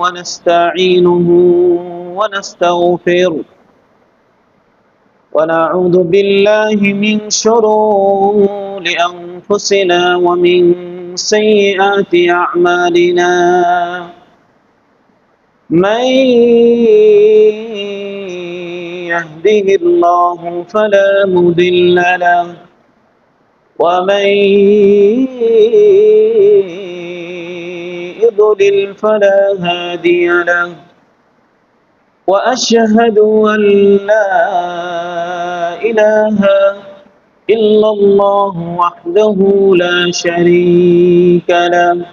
ونستعينه ونستغفره ونعوذ بالله من شرور أنفسنا ومن سيئات أعمالنا من يهده الله فلا مضل له ومن يضلل فلا هادي له وأشهد أن لا إله إلا الله وحده لا شريك له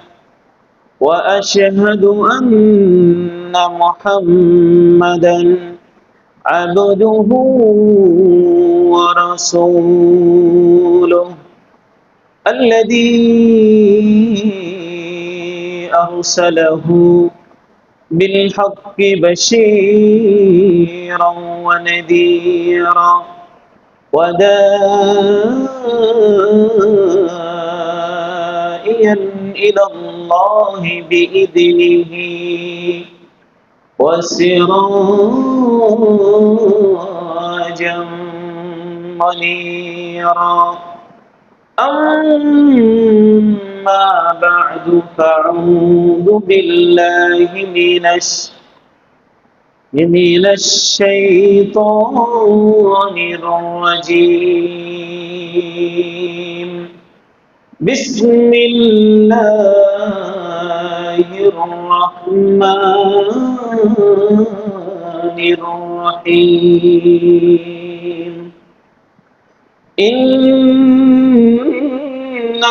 وأشهد أن محمدا عبده ورسوله الذي أرسله بالحق بشيرا ونذيرا وداعيا إلى الله بإذنه وسراجا منيرا أما بعد فأعوذ بالله من الشيطان الرجيم بسم الله الرحمن الرحيم إن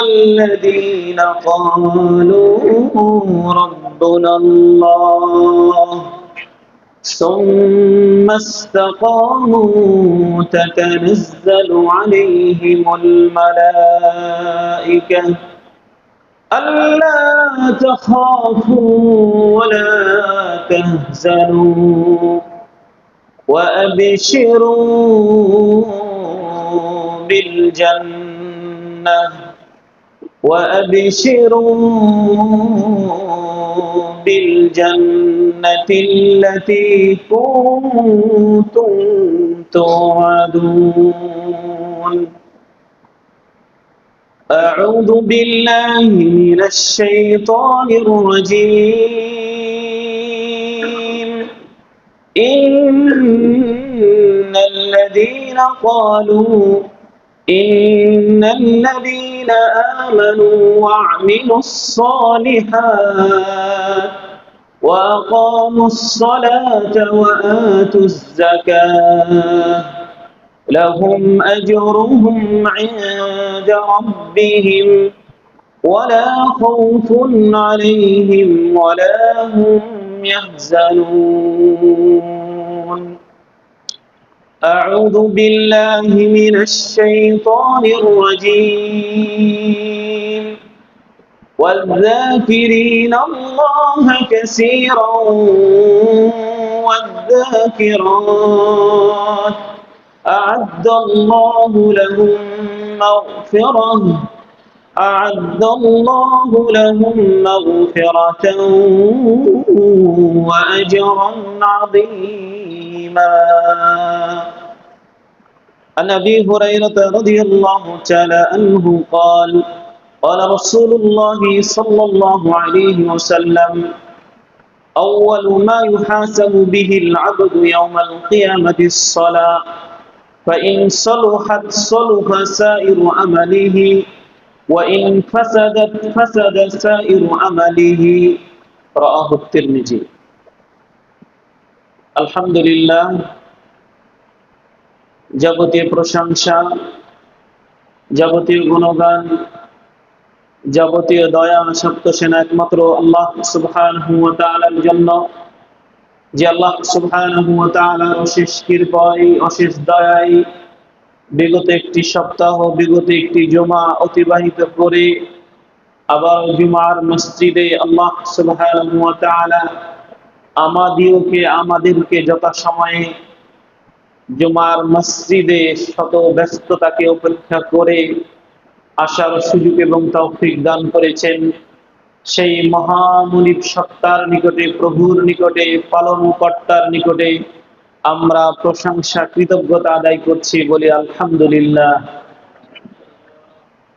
الذين قالوا ربنا الله ثم استقاموا تتنزل عليهم الملائكة ألا تخافوا ولا تهزنوا وأبشروا بالجنة التي كنتم توعدون أعوذ بالله من الشيطان الرجيم إن الذين آمنوا وعملوا الصالحات وأقاموا الصلاة وآتوا الزكاة لهم أجرهم عند ربهم ولا خوف عليهم ولا هم يحزنون أعوذ بالله من الشيطان الرجيم والذاكرين الله كثيرا والذاكرات أعد الله لهم مغفرة وأجرا عظيما عن أبي هريرة رضي الله تعالى عنه قال قال رسول الله صلى الله عليه وسلم أول ما يحاسب به العبد يوم القيامة الصلاة فإن صلحت صلح سائر عمله وإن فسدت فسد سائر عمله رواه الترمذي الحمد لله যাবতীয় প্রশংসা যাবতীয় গুণগান যাবতীয় দয়া সত্য সেনা একমাত্র আল্লাহ সুবহানাহু ওয়া তাআলার জন্য যে আল্লাহ সুবহানাহু ওয়া তাআলার অশেষ কৃপায় অশেষ দয়ায় বিগত একটি সপ্তাহ বিগত একটি জুমা অতিবাহিত করে আবার জুমার মসজিদে আল্লাহ সুবহানাহু ওয়া তাআলা আমাদেরকে যথাসময়ে জুমার মসজিদে শত ব্যস্ততাকে উপেক্ষা করে আসার সুযোগ এবং তৌফিক দান করেছেন। সেই মহামুনিব সত্তার নিকটে, প্রভুর নিকটে, পালন কর্তার নিকটে আমরা প্রশংসা কৃতজ্ঞতা আদায় করছি, বলি আলহামদুলিল্লাহ।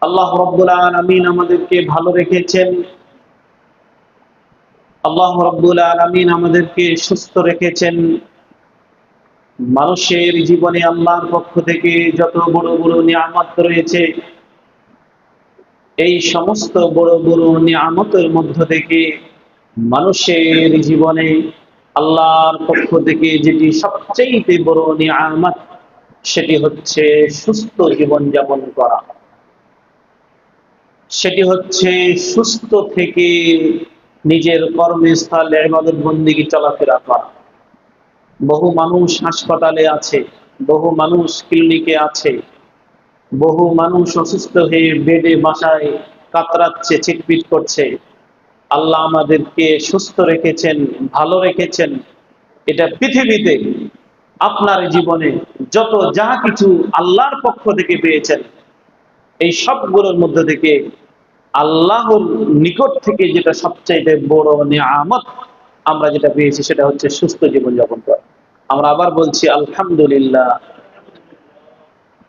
আল্লাহ রাব্বুল আলামিন আমাদেরকে ভালো রেখেছেন, আল্লাহ রাব্বুল আলামিন আমাদেরকে সুস্থ রেখেছেন। মানুষের জীবনে আল্লাহর পক্ষ থেকে যত বড় বড় নিয়ামত রয়েছে, এই সমস্ত বড় বড় নিয়ামতের মধ্য থেকে মানুষের জীবনে আল্লাহর পক্ষ থেকে যেটি সবচেয়ে বড় নিয়ামত, সেটি হচ্ছে সুস্থ জীবন যাপন করা। সেটি হচ্ছে সুস্থ থেকে নিজের কর্মস্থলে ইবাদত বন্দেগী চলাফেরা করা। বহু মানুষ হাসপাতালে আছে, বহু মানুষ ক্লিনিকে আছে, বহু মানুষ অসুস্থ হয়ে বেডে বাসায় কাতরাচ্ছে, চিটপিট করছে। আল্লাহ আমাদেরকে সুস্থ রেখেছেন, ভালো রেখেছেন। এটা পৃথিবীতে আপনার জীবনে যত যা কিছু আল্লাহর পক্ষ থেকে পেয়েছেন, এই সবগুলোর মধ্যে থেকে আল্লাহর নিকট থেকে যেটা সবচাইতে বড় নিয়ামত আমরা যেটা পেয়েছি, সেটা হচ্ছে সুস্থ জীবন যাপন করা। আমরা আবার বলছি আলহামদুলিল্লাহ।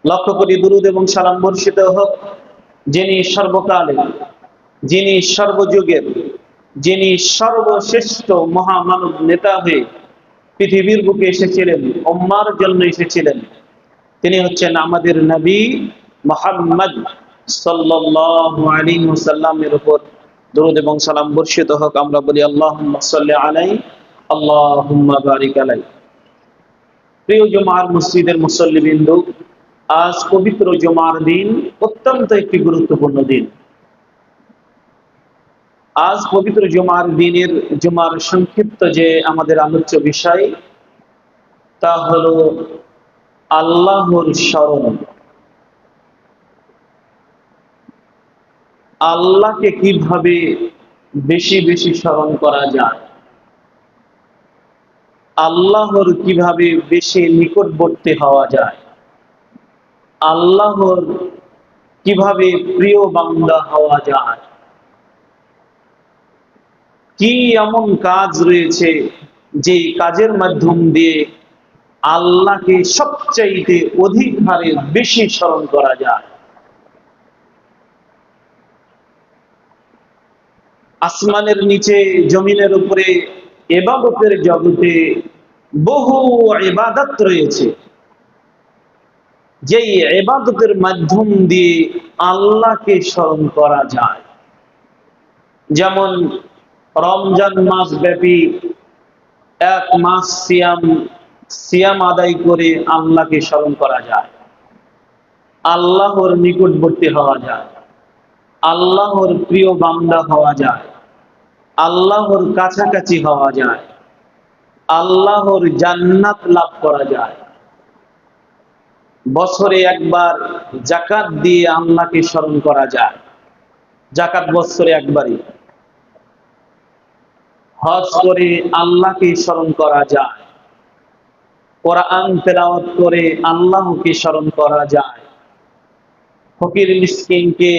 লক্ষ কোটি দুরূদ এবং সালাম বর্ষিত হোক যিনি সর্বকালে, যিনি সর্বযুগের, যিনি সর্বশ্রেষ্ঠ মহামানব নেতা হয়ে পৃথিবীর বুকে এসেছিলেন, উম্মার জন্য এসেছিলেন। তিনি হচ্ছেন আমাদের নবী মুহাম্মদ সাল্লাল্লাহু আলাইহি ওয়াসাল্লামের উপর দরুদ এবং সালাম বর্ষিত হোক। আমরা বলি আল্লাহুম্মা সাল্লি আলাইহি, আল্লাহুম্মা বারিক আলাইহি। প্রিয় জুমার মসজিদের মুসল্লিবৃন্দ, আজ পবিত্র জুমার দিন, অত্যন্ত একটি গুরুত্বপূর্ণ দিন। আজ পবিত্র জুমার দিনের জুমার সংক্ষিপ্ত যে আমাদের আলোচ্য বিষয়, তা হলো আল্লাহর স্মরণ। আল্লাহকে কিভাবে বেশি বেশি স্মরণ করা যায়, আল্লাহর কিভাবে বেশি নিকটবর্তী হওয়া যায়, আল্লাহর কিভাবে প্রিয় বান্দা হওয়া যায়। কি এমন কাজ রয়েছে যে কাজের মাধ্যম দিয়ে আল্লাহকে সবচাইতে অধিক হারে বেশি স্মরণ করা যায়। আসমানের নিচে, জমিনের উপরে, ইবাদতের জগতে বহু ইবাদত রয়েছে, যেই ইবাদতের মাধ্যম দিয়ে আল্লাহকে স্মরণ করা যায়। যেমন রমজান মাস ব্যাপী এক মাস সিয়াম আদায় করে আল্লাহকে স্মরণ করা যায়, আল্লাহর নিকটবর্তী হওয়া যায়, আল্লাহর প্রিয় বান্দা হওয়া যায়, আল্লাহর কাছাকাছি হওয়া যায়, আল্লাহর জান্নাত লাভ করা যায়। বছরে একবার যাকাত দিয়ে আল্লাহকে স্মরণ করা যায়, যাকাত বছরে একবারই। হজ করে আল্লাহকে স্মরণ করা যায়, কোরআন তেলাওয়াত করে আল্লাহকে স্মরণ করা যায়, ফকির মিসকিনকে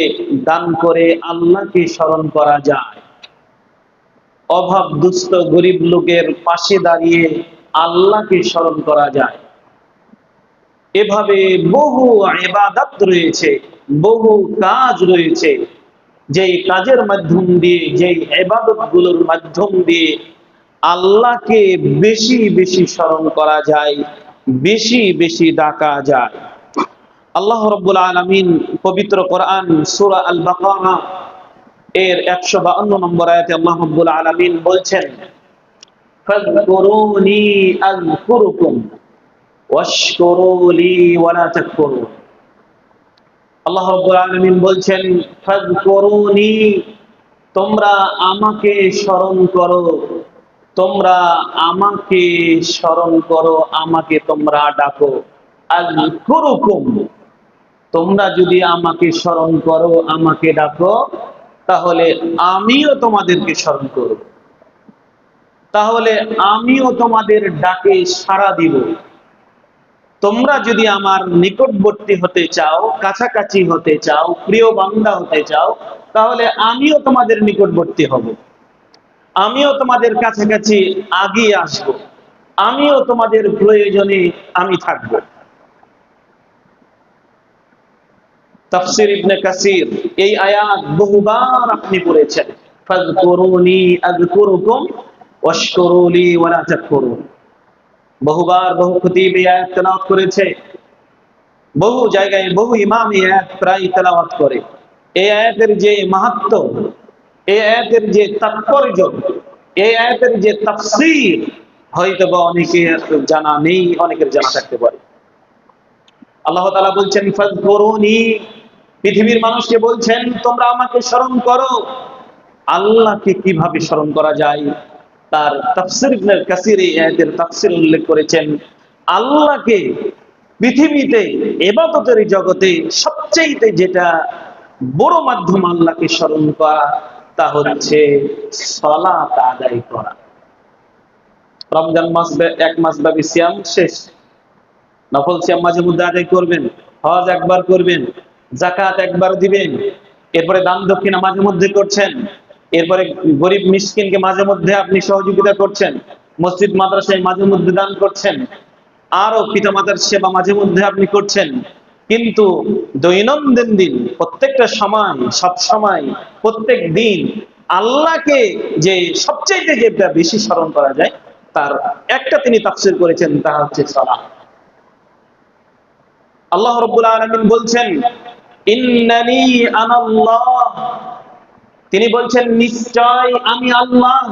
দান করে আল্লাহকে স্মরণ করা যায়, অভাব দুস্থ গরিব লোকের পাশে দাঁড়িয়ে আল্লাহকে স্মরণ করা যায়। এভাবে বহু ইবাদত রয়েছে, বহু কাজ রয়েছে, যেই কাজের মাধ্যম দিয়ে, যেই ইবাদত গুলোর মাধ্যম দিয়ে আল্লাহকে বেশি বেশি স্মরণ করা যায়, বেশি বেশি ডাকা যায়। আল্লাহ রাব্বুল আলামিন পবিত্র কোরআন সূরা আল বাকারা এর 152 নম্বর আয়াতে আল্লাহ রাব্বুল আলামিন বলছেন, ফাযকুরুনি আযকুরুকুম ওয়াশকুরু লি ওয়া লা তাকফুরুন। আল্লাহ রাব্বুল আলামিন বলছেন, ফাযকুরুনি, তোমরা আমাকে স্মরণ করো, তোমরা আমাকে স্মরণ করো, আমাকে তোমরা ডাকো। আযকুরুকুম, তোমরা যদি আমাকে স্মরণ করো, আমাকে ডাকো, তাহলে আমিও তোমাদেরকে স্মরণ করব, তাহলে আমিও তোমাদের ডাকে সাড়া দিব। তোমরা যদি আমার নিকটবর্তী হতে চাও, কাছাকাছি হতে চাও, প্রিয় বান্দা হতে চাও, তাহলে আমিও তোমাদের নিকটবর্তী হব, আমিও তোমাদের কাছাকাছি আগিয়ে আসব, আমিও তোমাদের প্রয়োজনে আমি থাকব। তাফসীর ইবনে কাসির এই আয়াত বহুবার আপনি পড়েছেন, ফাযকুরুনি আযকুরুকুম ওয়াশকুরু লি ওয়া লা তাকফুরুন। বহুবার বহু খতিব এই আয়াত তেলাওয়াত করেছে, বহু জায়গায় বহু ইমাম এই আয়াত প্রায় তেলাওয়াত করে। এই আয়াতের যে মাহাত্ম্য, এই আয়াতের যে তাৎপর্য, এই আয়াতের যে তাফসীর হয়তোবা অনেকের জানা নেই, অনেকের জানা থাকতে পারে। আল্লাহ তাআলা বলছেন ফাযকুরুনি, পৃথিবীর মানুষকে বলছেন তোমরা আমাকে স্মরণ করো। আল্লাহকে কিভাবে স্মরণ করা যায় তার তাফসীর ইবনে কাসির এই আয়াতের তাফসীর উল্লেখ করেছেন, আল্লাহকে পৃথিবীতে ইবাদতের জগতে সবচেয়ে যেটা বড় মাধ্যম আল্লাহকে স্মরণ করা, তা হচ্ছে সালাত আদায় করা। রমজান মাস এক মাস ব্যাপী সিয়াম শেষ, নফল সিয়াম মাঝে মধ্যে আদায় করবেন, হজ একবার করবেন, যাকাত একবার দিবেন, এরপরে দান দক্ষিণা মাঝে মধ্যে করছেন, এরপরে গরিব মিসকিনকে মাঝে মধ্যে আপনি সহযোগিতা করছেন, মসজিদ মাদ্রাসায় মাঝে মধ্যে দান করছেন, আরো পিতামাতার সেবা মাঝে মধ্যে আপনি করছেন। কিন্তু দৈনন্দিন দিন প্রত্যেকটা সময়, সব সময়, প্রত্যেক দিন আল্লাহকে যে সবচেয়ে যেটা বেশি স্মরণ করা যায় তার একটা তিনি তাফসীর করেছেন, তা হচ্ছে সালাত। আল্লাহ রাব্বুল আলামিন বলছেন ইন্নানি আনাল্লাহ, তিনি বলছেন নিশ্চয় আমি আল্লাহ,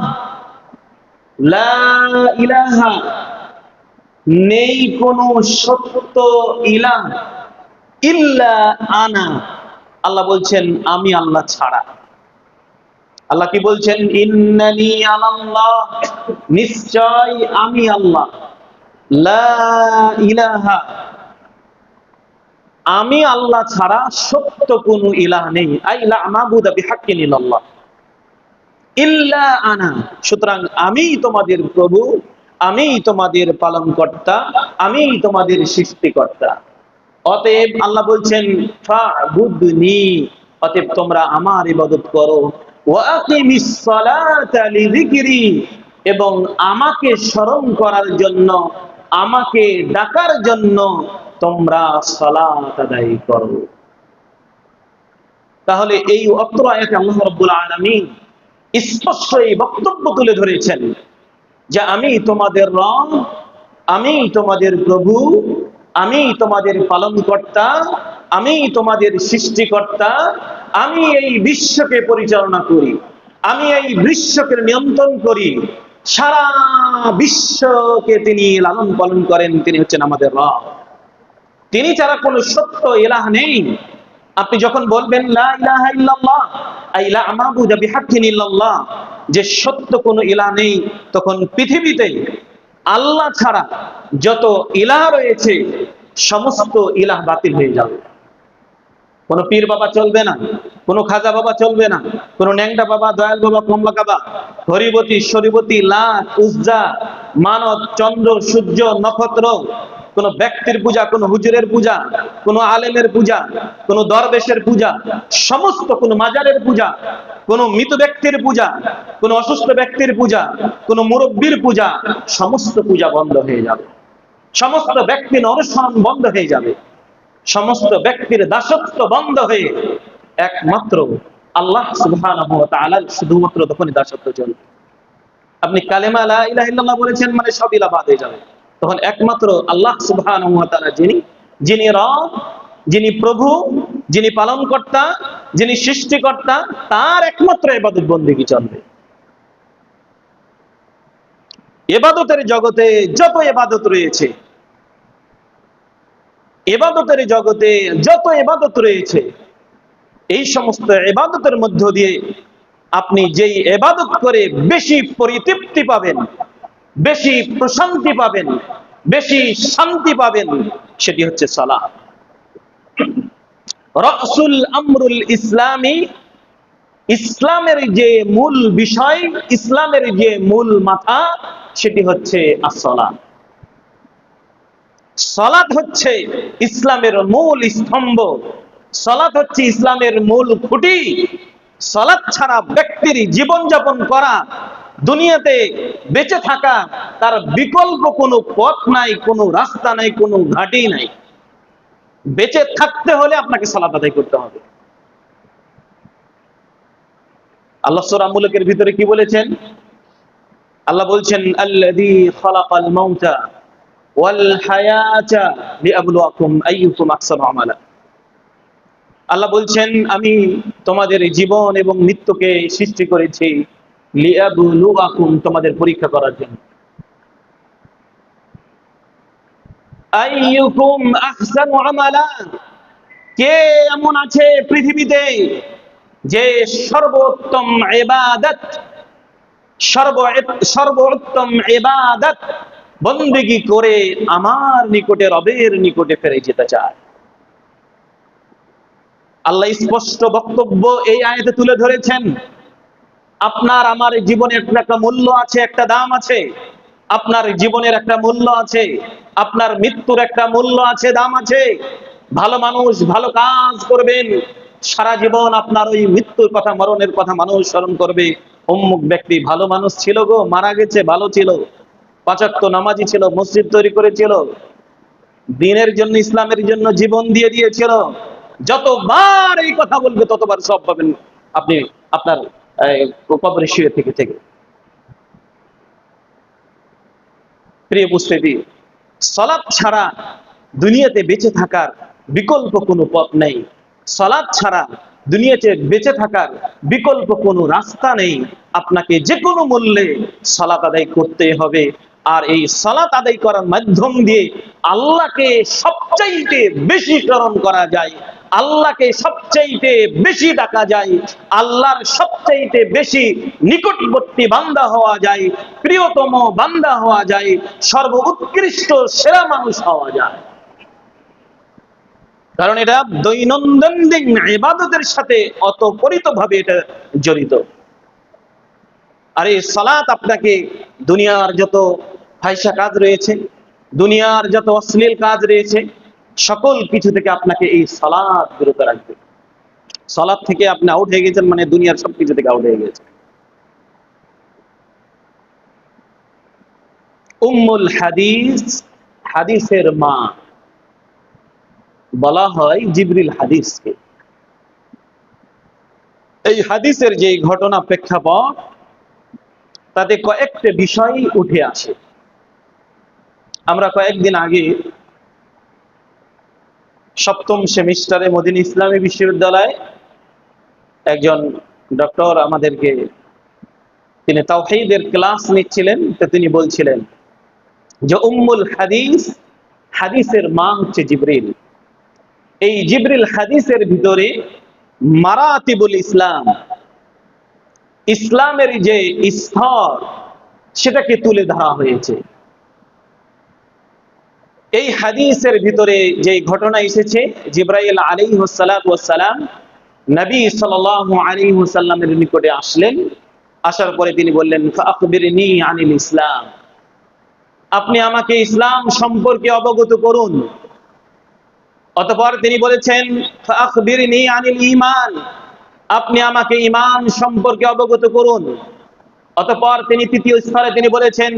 লা ইলাহা, নেই কোন সত্য ইলাহ, ইল্লা আনা, আল্লাহ বলছেন আমি আল্লাহ ছাড়া। আল্লাহ কি বলছেন? ইন্নানি আনাল্লাহ, নিশ্চয় আমি আল্লাহ, লা ইলাহা, আমি আল্লাহ ছাড়া সত্য কোন ইলাহ নেই, আই লা মাবুদা বিহাক্কিন ইল্লাল্লাহ, ইল্লা আনা, সুতরাং আমি তোমাদের প্রভু, আমি তোমাদের পালনকর্তা, আমি তোমাদের সৃষ্টিকর্তা। অতএব আল্লাহ বলছেন ফা'বুদনি, অতএব তোমরা আমার ইবাদত করো, ওয়া আকিমিস সালাতা লিযিকরি, এবং আমাকে স্মরণ করার জন্য, আমাকে ডাকার জন্য তোমরা সালাত আদায় করো। তাহলে এই অত্র আয়াতে আল্লাহ রাব্বুল আলামিন স্পষ্ট এই বক্তব্য তুলে ধরেছেন যে আমি তোমাদের রব, আমি তোমাদের প্রভু, আমি তোমাদের পালনকর্তা, আমি তোমাদের সৃষ্টিকর্তা, আমি এই বিশ্বকে পরিচালনা করি, আমি এই বিশ্বকে নিয়ন্ত্রণ করি, সারা বিশ্বকে তিনি লালন পালন করেন, তিনি হচ্ছেন আমাদের রব। তিনি ছাড়া কোনো সত্য ইলাহ নেই। আপনি যখন বলবেন লা ইলাহা ইল্লাল্লাহ, আই লা মাবুদা বিহাক্কিন ইল্লাল্লাহ, যে সত্য কোনো ইলাহ নেই, তখন পৃথিবীতে আল্লাহ ছাড়া যত ইলাহ রয়েছে সমস্ত ইলাহ বাতিল হয়ে যাবে। কোনো পীর বাবা চলবে না, কোনো খাজা বাবা চলবে না, কোনো ন্যাংটা বাবা, দয়াল বাবা, কমলা বাবা, হরিবতী, শরীবতী, লাত, উজ্জা, মানত, চন্দ্র, সূর্য, নক্ষত্র, কোন ব্যক্তির পূজা, কোন হুজুরের পূজা, কোন আলেমের পূজা, কোন দরবেশের পূজা, সমস্ত কোন মাজারের পূজা, কোন মৃত ব্যক্তির পূজা, কোন অসুস্থ ব্যক্তির পূজা, কোন মুরব্বীর পূজা, সমস্ত পূজা বন্ধ হয়ে যাবে, সমস্ত ব্যক্তির অনুসরণ বন্ধ হয়ে যাবে, সমস্ত ব্যক্তির দাসত্ব বন্ধ হয়ে একমাত্র আল্লাহ সুবহানাহু ওয়া তাআলার শুধুমাত্র তখনই দাসত্ব চলবে। আপনি কালেমা লা ইলাহা ইল্লাল্লাহ বলেছেন মানে সব ইলাহ বাদ হয়ে যাবে, তখন একমাত্র আল্লাহ সুবহানাহু ওয়া তাআলা যিনি রব, যিনি প্রভু, যিনি পালনকর্তা, যিনি সৃষ্টিকর্তা, তার একমাত্র ইবাদত বন্দেগী চলবে। ইবাদতের জগতে যত ইবাদত রয়েছে, ইবাদতের জগতে যত ইবাদত রয়েছে, এই সমস্ত ইবাদতের মধ্য দিয়ে আপনি যেই ইবাদত করে বেশি পরিতৃপ্তি পাবেন, বেশি প্রশান্তি পাবেন, বেশি শান্তি পাবেন, সেটি হচ্ছে সালাত। রাসূল আমরুল ইসলামী, ইসলামের যে মূল বিষয়, ইসলামের যে মূল মাথা, সেটি হচ্ছে আসসালাত। সালাত হচ্ছে ইসলামের মূল স্তম্ভ, সালাত হচ্ছে ইসলামের মূল খুঁটি। সালাত ছাড়া ব্যক্তির জীবনযাপন করা, দুনিয়াতে বেঁচে থাকা, তার বিকল্প কোনো পথ নাই, কোনো রাস্তা নাই, কোনো ঘাটি নাই। বেঁচে থাকতে হলে আপনাকে সালাত আদায় করতে হবে। আল্লাহ সূরা মুলকের ভিতরে কি বলেছেন? আল্লাহ বলছেন, আল্লাযী খালাকাল মাউতা ওয়াল হায়াতা লিয়াবলুয়াকুম আইয়ুকুম আহসানু আমালা। আল্লাহ বলছেন, আমি তোমাদের জীবন এবং মৃত্যুকে সৃষ্টি করেছি লিয়াবলুয়াকুম, তোমাদের পরীক্ষা করার জন্য। আইয়ুকুম আহসানু আমালা, কে এমন আছে পৃথিবীতে যে সর্বোত্তম ইবাদত, সর্বোত্তম ইবাদত বন্দেগী করে আমার নিকটে, রবের নিকটে ফিরে যেতে চায়। আল্লাহ স্পষ্ট বক্তব্য এই আয়াতে তুলে ধরেছেন। আপনার আমার জীবনের একটা মূল্য আছে, একটা দাম আছে। আপনার জীবনের একটা মূল্য আছে, আপনার মৃত্যুর একটা মূল্য আছে, দাম আছে। ভালো মানুষ ভালো কাজ করবেন, সারা জীবন আপনার ওই মৃত্যুর কথা, মরণের কথা মানুষ স্মরণ করবে। অমুক ব্যক্তি ভালো মানুষ ছিল গো, মারা গেছে, ভালো ছিল, পাঁচ ওয়াক্ত নামাজি ছিল, মসজিদ তৈরি করেছিল, দ্বীনের জন্য, ইসলামের জন্য জীবন দিয়ে দিয়েছিল। যতবার এই কথা বলবে ততবার সব পাবেন আপনি আপনার কবরে শুয়ে থেকে থেকে। প্রিয় উপস্থিতি, সালাত ছাড়া দুনিয়াতে বেঁচে থাকার বিকল্প কোনো পথ নেই। সালাত ছাড়া দুনিয়াতে বেঁচে থাকার বিকল্প কোনো রাস্তা নেই। আপনাকে যে কোনো মূল্যে সালাত আদায় করতে হবে। আর এই সালাত আদায় করার মাধ্যম দিয়ে আল্লাহকে সবচাইতে বেশি স্মরণ করা যায়, আল্লাহকে সবচাইতে বেশি ডাকা যায়, আল্লাহর সবচাইতে বেশি নিকটবর্তী বান্দা হওয়া যায়, প্রিয়তম বান্দা হওয়া যায়, সর্বোৎকৃষ্ট সেরা মানুষ হওয়া যায়। কারণ এটা দৈনন্দিন ইবাদতের সাথে অতঃপরিতভাবে এটা জড়িত। আর এই সালাত আপনাকে দুনিয়ার যত ফাহিশা কাজ রয়েছে, দুনিয়ার যত অশ্লীল কাজ রয়েছে, সকল কিছু থেকে আপনাকে এই সালাত বিরত রাখবে। সালাত থেকে আপনি আউট হয়ে গেছেন মানে দুনিয়ার সবকিছু থেকে আউট হয়ে গেছে। উম্মুল হাদিস, হাদিসের মা বলা হয় জিবরিল হাদিসকে। এই হাদিসের যে ঘটনা প্রেক্ষাপট, তাতে কয়েকটা বিষয় উঠে আসে। আমরা কয়েকদিন আগে সপ্তম সেমিস্টারে মদিনা ইসলামী বিশ্ববিদ্যালয়ে একজন ডক্টর আমাদেরকে, তিনি তাওহীদের ক্লাস নিচ্ছিলেন, তো তিনি বলছিলেন যে উম্মুল হাদিস, হাদিসের মা হচ্ছে জিবরিল। এই জিবরিল হাদিসের ভিতরে মারাতিবুল ইসলাম, ইসলামের যে স্তর সেটাকে তুলে ধরা হয়েছে। এই হাদিসের ভিতরে যে ঘটনা এসেছে, জিবরাইল আলাইহিস সালাতু ওয়াস সালাম নবী সাল্লাল্লাহু আলাইহি ওয়াসাল্লামের নিকটে আসলেন। আসার পরে তিনি বললেন, ফাআখবিরনি আনিল ইসলাম, আপনি আমাকে ইসলাম সম্পর্কে অবগত করুন। অতঃপর তিনি বলেছেন, ফাআখবিরনি আনিল ঈমান, আপনি আমাকে ঈমান সম্পর্কে অবগত করুন। অতঃপর তিনি তৃতীয় স্তরে তিনি বলেছেন,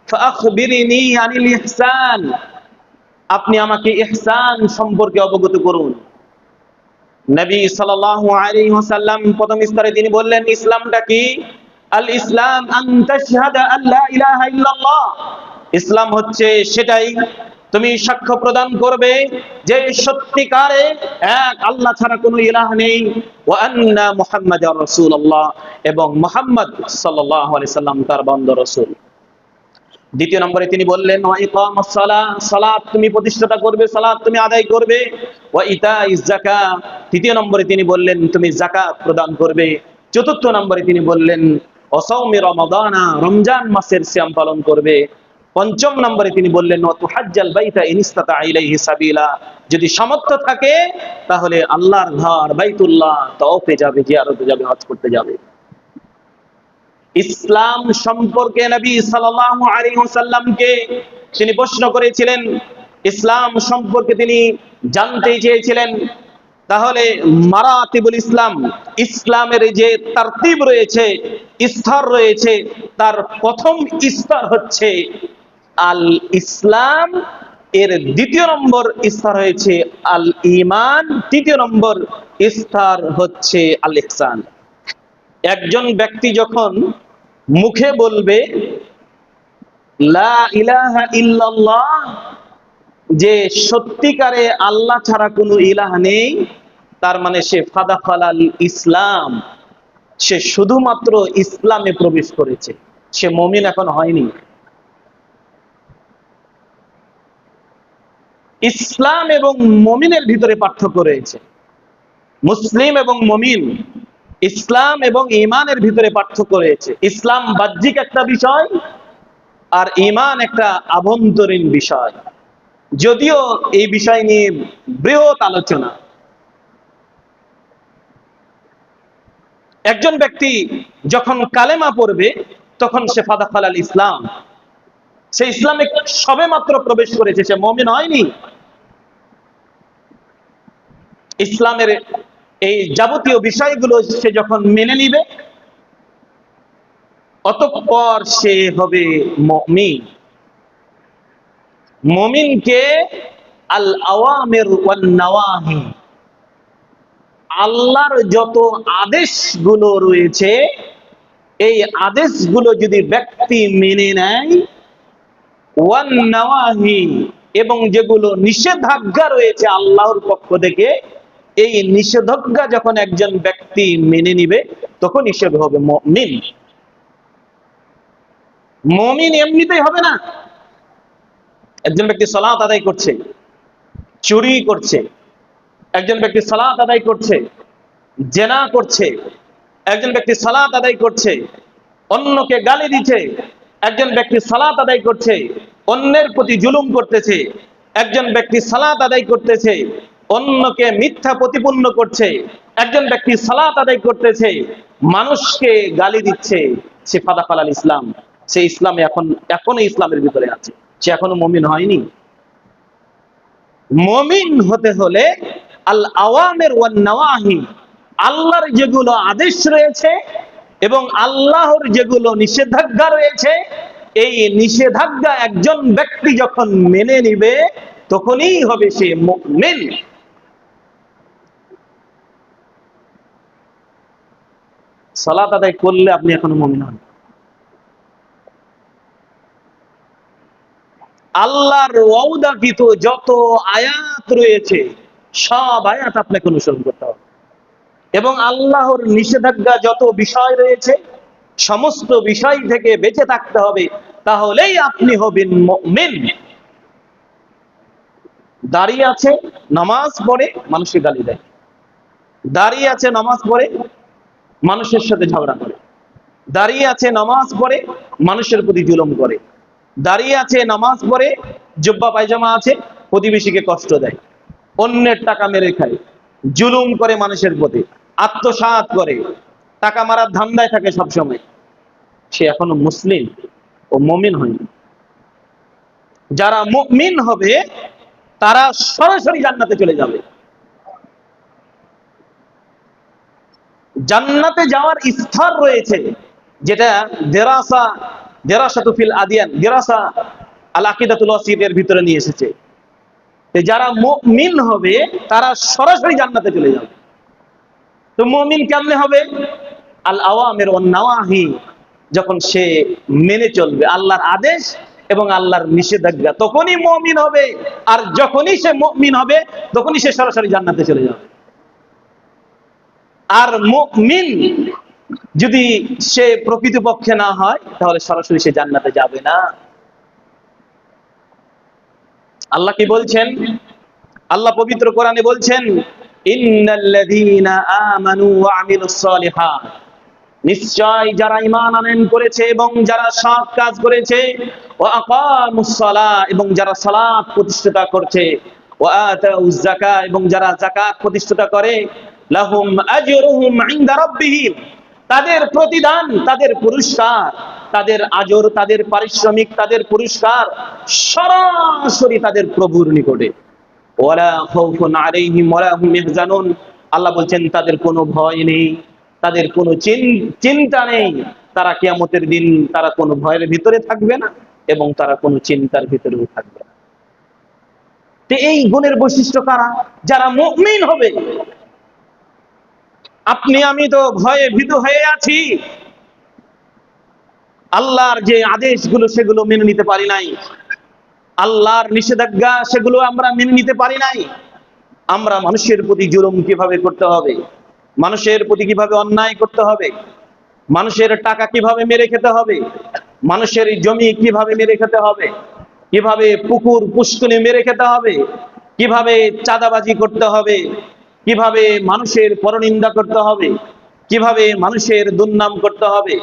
ফাআখবিরনি আনিল ইহসান, আপনি আমাকে ইহসান সম্পর্কে অবগত করুন। নবী সাল্লাল্লাহু আলাইহি ওয়াসাল্লাম প্রথম স্তরে তিনি বললেন, ইসলামটা কি? আল ইসলাম আন তাশহাদা আল্লা ইলাহা ইল্লাল্লাহ, ইসলাম হচ্ছে সেটাই, তুমি সাক্ষ্য প্রদান করবে যে সত্যিকারে এক আল্লাহ ছাড়া কোনো ইলাহ নেই, ওয়া আন্না মুহাম্মাদার রাসূলুল্লাহ, এবং মুহাম্মদ সাল্লাল্লাহু আলাইহি সাল্লাম তার বান্দা রাসূল। দ্বিতীয় নম্বরে তিনি বললেন, ওয়া ইকামাস সালাহ, সালাত তুমি প্রতিষ্ঠাতা করবে, সালাত তুমি আদায় করবে। ওয়া ইতাইজ যাকাত, তৃতীয় নম্বরে তিনি বললেন তুমি যাকাত প্রদান করবে। চতুর্থ নম্বরে তিনি বললেন ওয়া সাওমি রমাদানা, রমজান মাসের সিয়াম পালন করবে। পঞ্চম নম্বরে তিনি বললেন ওয়া তুহাজ্জাল বাইতা ইন ইসতাতা ইলাইহি সাবিলা, যদি সামর্থ্য থাকে তাহলে আল্লাহর ঘর বাইতুল্লাহ তাওয়াফে যাবে, জিয়ারতে যাবে, হজ করতে যাবে। ইসলাম সম্পর্কে নবী সাল্লাল্লাহু আলাইহি ওয়াসাল্লামকে তিনি প্রশ্ন করেছিলেন, ইসলাম সম্পর্কে তিনি জানতে চেয়েছিলেন। তাহলে মারাতিবুল ইসলাম, ইসলামের যে তারতিব রয়েছে, স্তর রয়েছে, তার প্রথম স্তর হচ্ছে আল ইসলাম, এর দ্বিতীয় নম্বর স্তর হয়েছে আল ঈমান, তৃতীয় নম্বর স্তর হচ্ছে আল ইহসান। একজন ব্যক্তি যখন মুখে বলবে লা ইলাহা ইল্লাল্লাহ, যে সত্যিকারে আল্লাহ ছাড়া কোনো ইলাহ নেই, তার মানে সে ফাদাখালাল ইসলাম, সে শুধুমাত্র ইসলামে প্রবেশ করেছে, সে মুমিন এখন হয়নি। ইসলাম এবং মুমিনের ভিতরে পার্থক্য রয়েছে। মুসলিম এবং মুমিন, ইসলাম এবং ঈমানের ভিতরে পার্থক্য রয়েছে। ইসলাম বাহ্যিক একটা বিষয়, আর ঈমান একটা আভ্যন্তরীণ বিষয়। যদিও এই বিষয় নিয়ে বৃহৎ আলোচনা। একজন ব্যক্তি যখন কালেমা পড়বে তখন সে ফাদাখালাল ইসলাম, সে ইসলামে সবেমাত্র প্রবেশ করেছে, সে মুমিন হয়নি। ইসলামের এই যাবতীয় বিষয়গুলো সে যখন মেনে নিবে, অতঃপর সে হবে মুমিন। মুমিনকে আল আওয়ামির ওয়ান নাওয়াহি, আল্লাহর যত আদেশগুলো রয়েছে, এই আদেশগুলো যদি ব্যক্তি মেনে নেয়, ওয়ান নাওয়াহি, এবং যেগুলো নিষেধাজ্ঞা রয়েছে আল্লাহর পক্ষ থেকে, এই নিষেধাজ্ঞা যখন একজন ব্যক্তি মেনে নিবে, তখনই সে হবে মুমিন। মুমিন এমনিতেই হবে না। একজন ব্যক্তি সালাত আদায় করছে, চুরি করছে, একজন ব্যক্তি সালাত আদায় করছে, জেনা করছে, একজন ব্যক্তি সালাত আদায় করছে, অন্যকে গালি দিচ্ছে, একজন ব্যক্তি সালাত আদায় করছে, অন্যের প্রতি জুলুম করতেছে, একজন ব্যক্তি সালাত আদায় করতেছে, অন্যকে মিথ্যা প্রতিপন্ন করছে, একজন ব্যক্তি সালাত আদায় করতেছে, মানুষকে গালি দিচ্ছে, সে ফাদাখালাল ইসলাম, সে ইসলামে এখনো ইসলামের ভিতরে আছে, সে এখনো মুমিন হয়নি। মুমিন হতে হলে আল আওয়ামির ওয়ান নাওয়াহি, আল্লাহর যেগুলো আদেশ রয়েছে এবং আল্লাহর যেগুলো নিষেধাজ্ঞা রয়েছে, এই নিষেধাজ্ঞা একজন ব্যক্তি যখন মেনে নিবে, তখনই হবে সে মুমিন। সালাত আদায় করলে আপনি এখনো মুমিন হন। আল্লাহর ওয়াদাকৃত যত আয়াত রয়েছে, সব আয়াত আপনাকে অনুসরণ করতে হবে, এবং আল্লাহর নিষেধাজ্ঞা যত বিষয় রয়েছে, সমস্ত বিষয় থেকে বেঁচে থাকতে হবে, তাহলেই আপনি হবেন মুমিন। দাঁড়িয়ে আছে, নামাজ পড়ে, মানুষকে গালি দেয়, দাঁড়িয়ে আছে, নামাজ পড়ে, মানুষের সাথে ঝগড়া করে, দাঁড়িয়ে আছে, নামাজ পড়ে, মানুষের প্রতি জুলুম করে, দাঁড়িয়ে আছে, নামাজ পড়ে, জুব্বা পায়জামা আছে, প্রতিবেশীকে কষ্ট দেয়, অন্যের টাকা মেরে খায়, জুলুম করে মানুষের প্রতি, আত্মসাৎ করে, টাকা মারার ধান্দায় থাকে সবসময়, সে এখনো মুসলিম ও মুমিন হয়নি। যারা মুমিন হবে তারা সরাসরি জান্নাতে চলে যাবে। জান্নাতে যাওয়ার স্তর রয়েছে, যেটা দেরাসাতু ফিল আদিয়ান, দেরাসা আল আকিদাতুল ওয়াসিতের ভিতরে নিয়ে এসেছে। যারা মুমিন হবে তারা সরাসরি জান্নাতে চলে যাবে। তো মুমিন কেমনে হবে? আল আওয়ামির ওয়ান নাওয়াহি, যখন সে মেনে চলবে আল্লাহর আদেশ এবং আল্লাহর নিষেধাজ্ঞা, তখনই মুমিন হবে। আর যখনই সে মুমিন হবে, তখনই সে সরাসরি জান্নাতে চলে যাবে। আর মুমিন যদি সে প্রকৃতপক্ষে না হয়, তাহলে সরাসরি সে জান্নাতে যাবে না। আল্লাহ কি বলছেন? আল্লাহ পবিত্র কোরআনে বলছেন, ইন্নাল্লাযীনা আমানু ওয়া আমিলুস সালিহাত, নিশ্চয় যারা ঈমান আনয়ন করেছে এবং যারা সৎ কাজ করেছে, ওয়া আকামুস সালাহ, এবং যারা সালাত প্রতিষ্ঠা করছে, ওয়া আতাউজ যাকাত, এবং যারা যাকাত প্রতিষ্ঠা করে, লাহুম আজরুহুম ইনদা রাব্বিহিম, তাদের প্রতিদান, তাদের পুরস্কার, তাদের আজর, তাদের পারিশ্রমিক, তাদের পুরস্কার সরাসরি তাদের প্রভুর নিকটে। ওয়ালা খাউফুন আলাইহিম ওয়ালা হুম ইয়াহজানুন, আল্লাহ বলছেন তাদের কোনো ভয় নেই, তাদের কোনো চিন্তা নেই। তারা কিয়ামতের দিন তারা কোনো ভয়ের ভিতরে থাকবে না এবং তারা কোনো চিন্তার ভিতরেও থাকবে না। তো এই গুণের বৈশিষ্ট্য কারা? যারা মুমিন হবে। আপনি আমি তো ভয়ে ভীত হয়ে আছি, আল্লাহর যে আদেশগুলো সেগুলো মেনে নিতে পারি নাই, আল্লাহর নিষেধাজ্ঞা সেগুলো আমরা মেনে নিতে পারি নাই। আমরা মানুষের প্রতি জুলুম কিভাবে করতে হবে, মানুষের প্রতি কিভাবে অন্যায় করতে হবে, মানুষের টাকা কিভাবে মেরে খেতে হবে, মানুষের জমি কিভাবে মেরে খেতে হবে, কিভাবে পুকুর পুষ্করে মেরে খেতে হবে, কিভাবে চাঁদাবাজি করতে হবে, কিভাবে মানুষের পরনিন্দা করতে হবে, কিভাবে মানুষের দুর্নাম করতে হবে,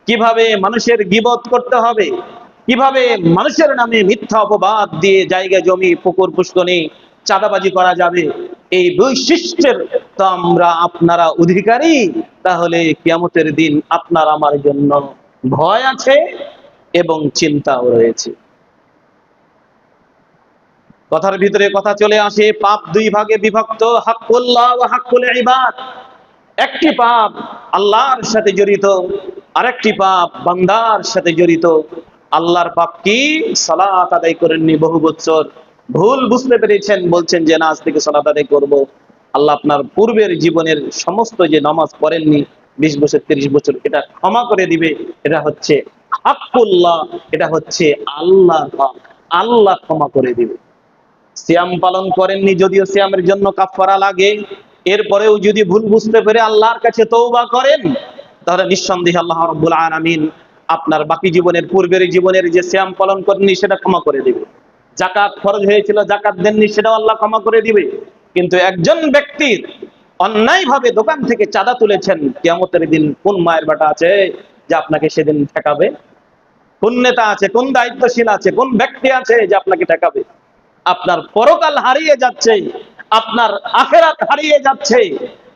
কিভাবে মানুষের গীবত করতে হবে, কিভাবে মানুষের নামে মিথ্যা অপবাদ দিয়ে জায়গা জমি পুকুর পুষ্করে চাঁদাবাজি করা যাবে, এই বৈশিষ্ট্যের তো আমরা আপনারা অধিকারী। তাহলে কিয়ামতের দিন আপনার আমার জন্য ভয় আছে এবং চিন্তাও রয়েছে। কথার ভিতরে কথা চলে আসে, পাপ দুই ভাগে বিভক্ত, হাক্কুল্লাহ ওয়া হাক্কুল ইবাদ। একটি পাপ আল্লাহর সাথে জড়িত, আরেকটি পাপ বান্দার সাথে জড়িত। আল্লাহর পাপ কি? সালাত আদায় করেননি বহু বছর, ভুল বুঝতে পেরেছেন, বলছেন যে না আজ থেকে সালাত আদায় করব। আল্লাহ আপনার পূর্বের জীবনের সমস্ত যে নামাজ পড়েননি 20 বছর 30 বছর, এটা ক্ষমা করে দিবে। এটা হচ্ছে হাক্কুল্লাহ, এটা হচ্ছে আল্লাহর হক, আল্লাহ ক্ষমা করে দিবে। সিয়াম পালন করেননি, যদিও সিয়ামের জন্য কাফারা লাগে, এরপরেও যদি ভুল বুঝতে পেরে আল্লাহর কাছে তওবা করেন, তাহলে নিঃসন্দেহে আল্লাহ রাব্বুল আলামিন আপনার বাকি জীবনের পূর্বের জীবনের যে সিয়াম পালন করেননি সেটা ক্ষমা করে দিবে। যাকাত ফরজ হয়েছিল, যাকাত দেননি, সেটাও আল্লাহ ক্ষমা করে দিবে। কিন্তু একজন ব্যক্তির অন্যায়ভাবে দোকান থেকে চাঁদা তুলেছেন, কিয়ামতের দিন কোন মায়ের বেটা আছে যে আপনাকে সেদিন ঠেকাবে? কোন নেতা আছে, কোন দায়িত্বশীল আছে, কোন ব্যক্তি আছে যে আপনাকে ঠেকাবে? আপনার পরকাল হারিয়ে যাচ্ছে, আপনার আখেরাত হারিয়ে যাচ্ছে,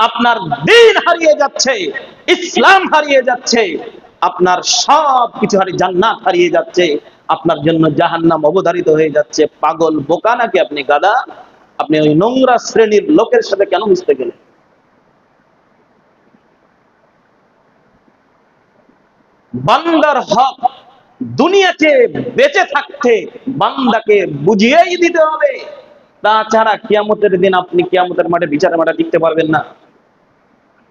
আপনার দ্বীন হারিয়ে যাচ্ছে, ইসলাম হারিয়ে যাচ্ছে, আপনার সব কিছু হারিয়ে, জান্নাত হারিয়ে যাচ্ছে, আপনার জন্য জাহান্নাম অবধারিত হয়ে যাচ্ছে। পাগল বোকা নাকি আপনি গাদা? আপনি ওই নোংরা শ্রেণীর লোকের সাথে কেন মিশতে গেলেন? বান্দার হক দুনিয়াতে বেঁচে থাকতে বান্দাকে বুঝিয়েই দিতে হবে, তাছাড়া কিয়ামতের দিন আপনি কিয়ামতের মাঠে বিচারের মাঠে টিকতে পারবেন না।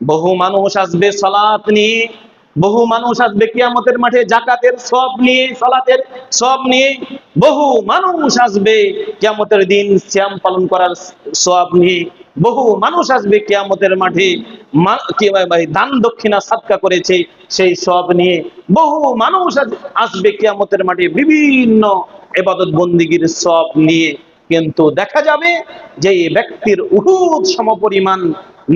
বহু মানুষ আসবে সালাত নিয়ে, বহু মানুষ আসবে কিয়ামতের মাঠে যাকাতের সওয়াব নিয়ে, সালাতের সওয়াব নিয়ে, বহু মানুষ আসবে কিয়ামতের দিন সিয়াম পালন করার সওয়াব নিয়ে, বহু মানুষ আসবে কিয়ামতের মাঠে দান দক্ষিণা সাদকা করেছে সেই সওয়াব নিয়ে, বহু মানুষ আসবে কিয়ামতের মাঠে বিভিন্ন ইবাদত বন্দেগীর সওয়াব নিয়ে। কিন্তু দেখা যাবে যে এই ব্যক্তির উহুদ সমপরিমাণ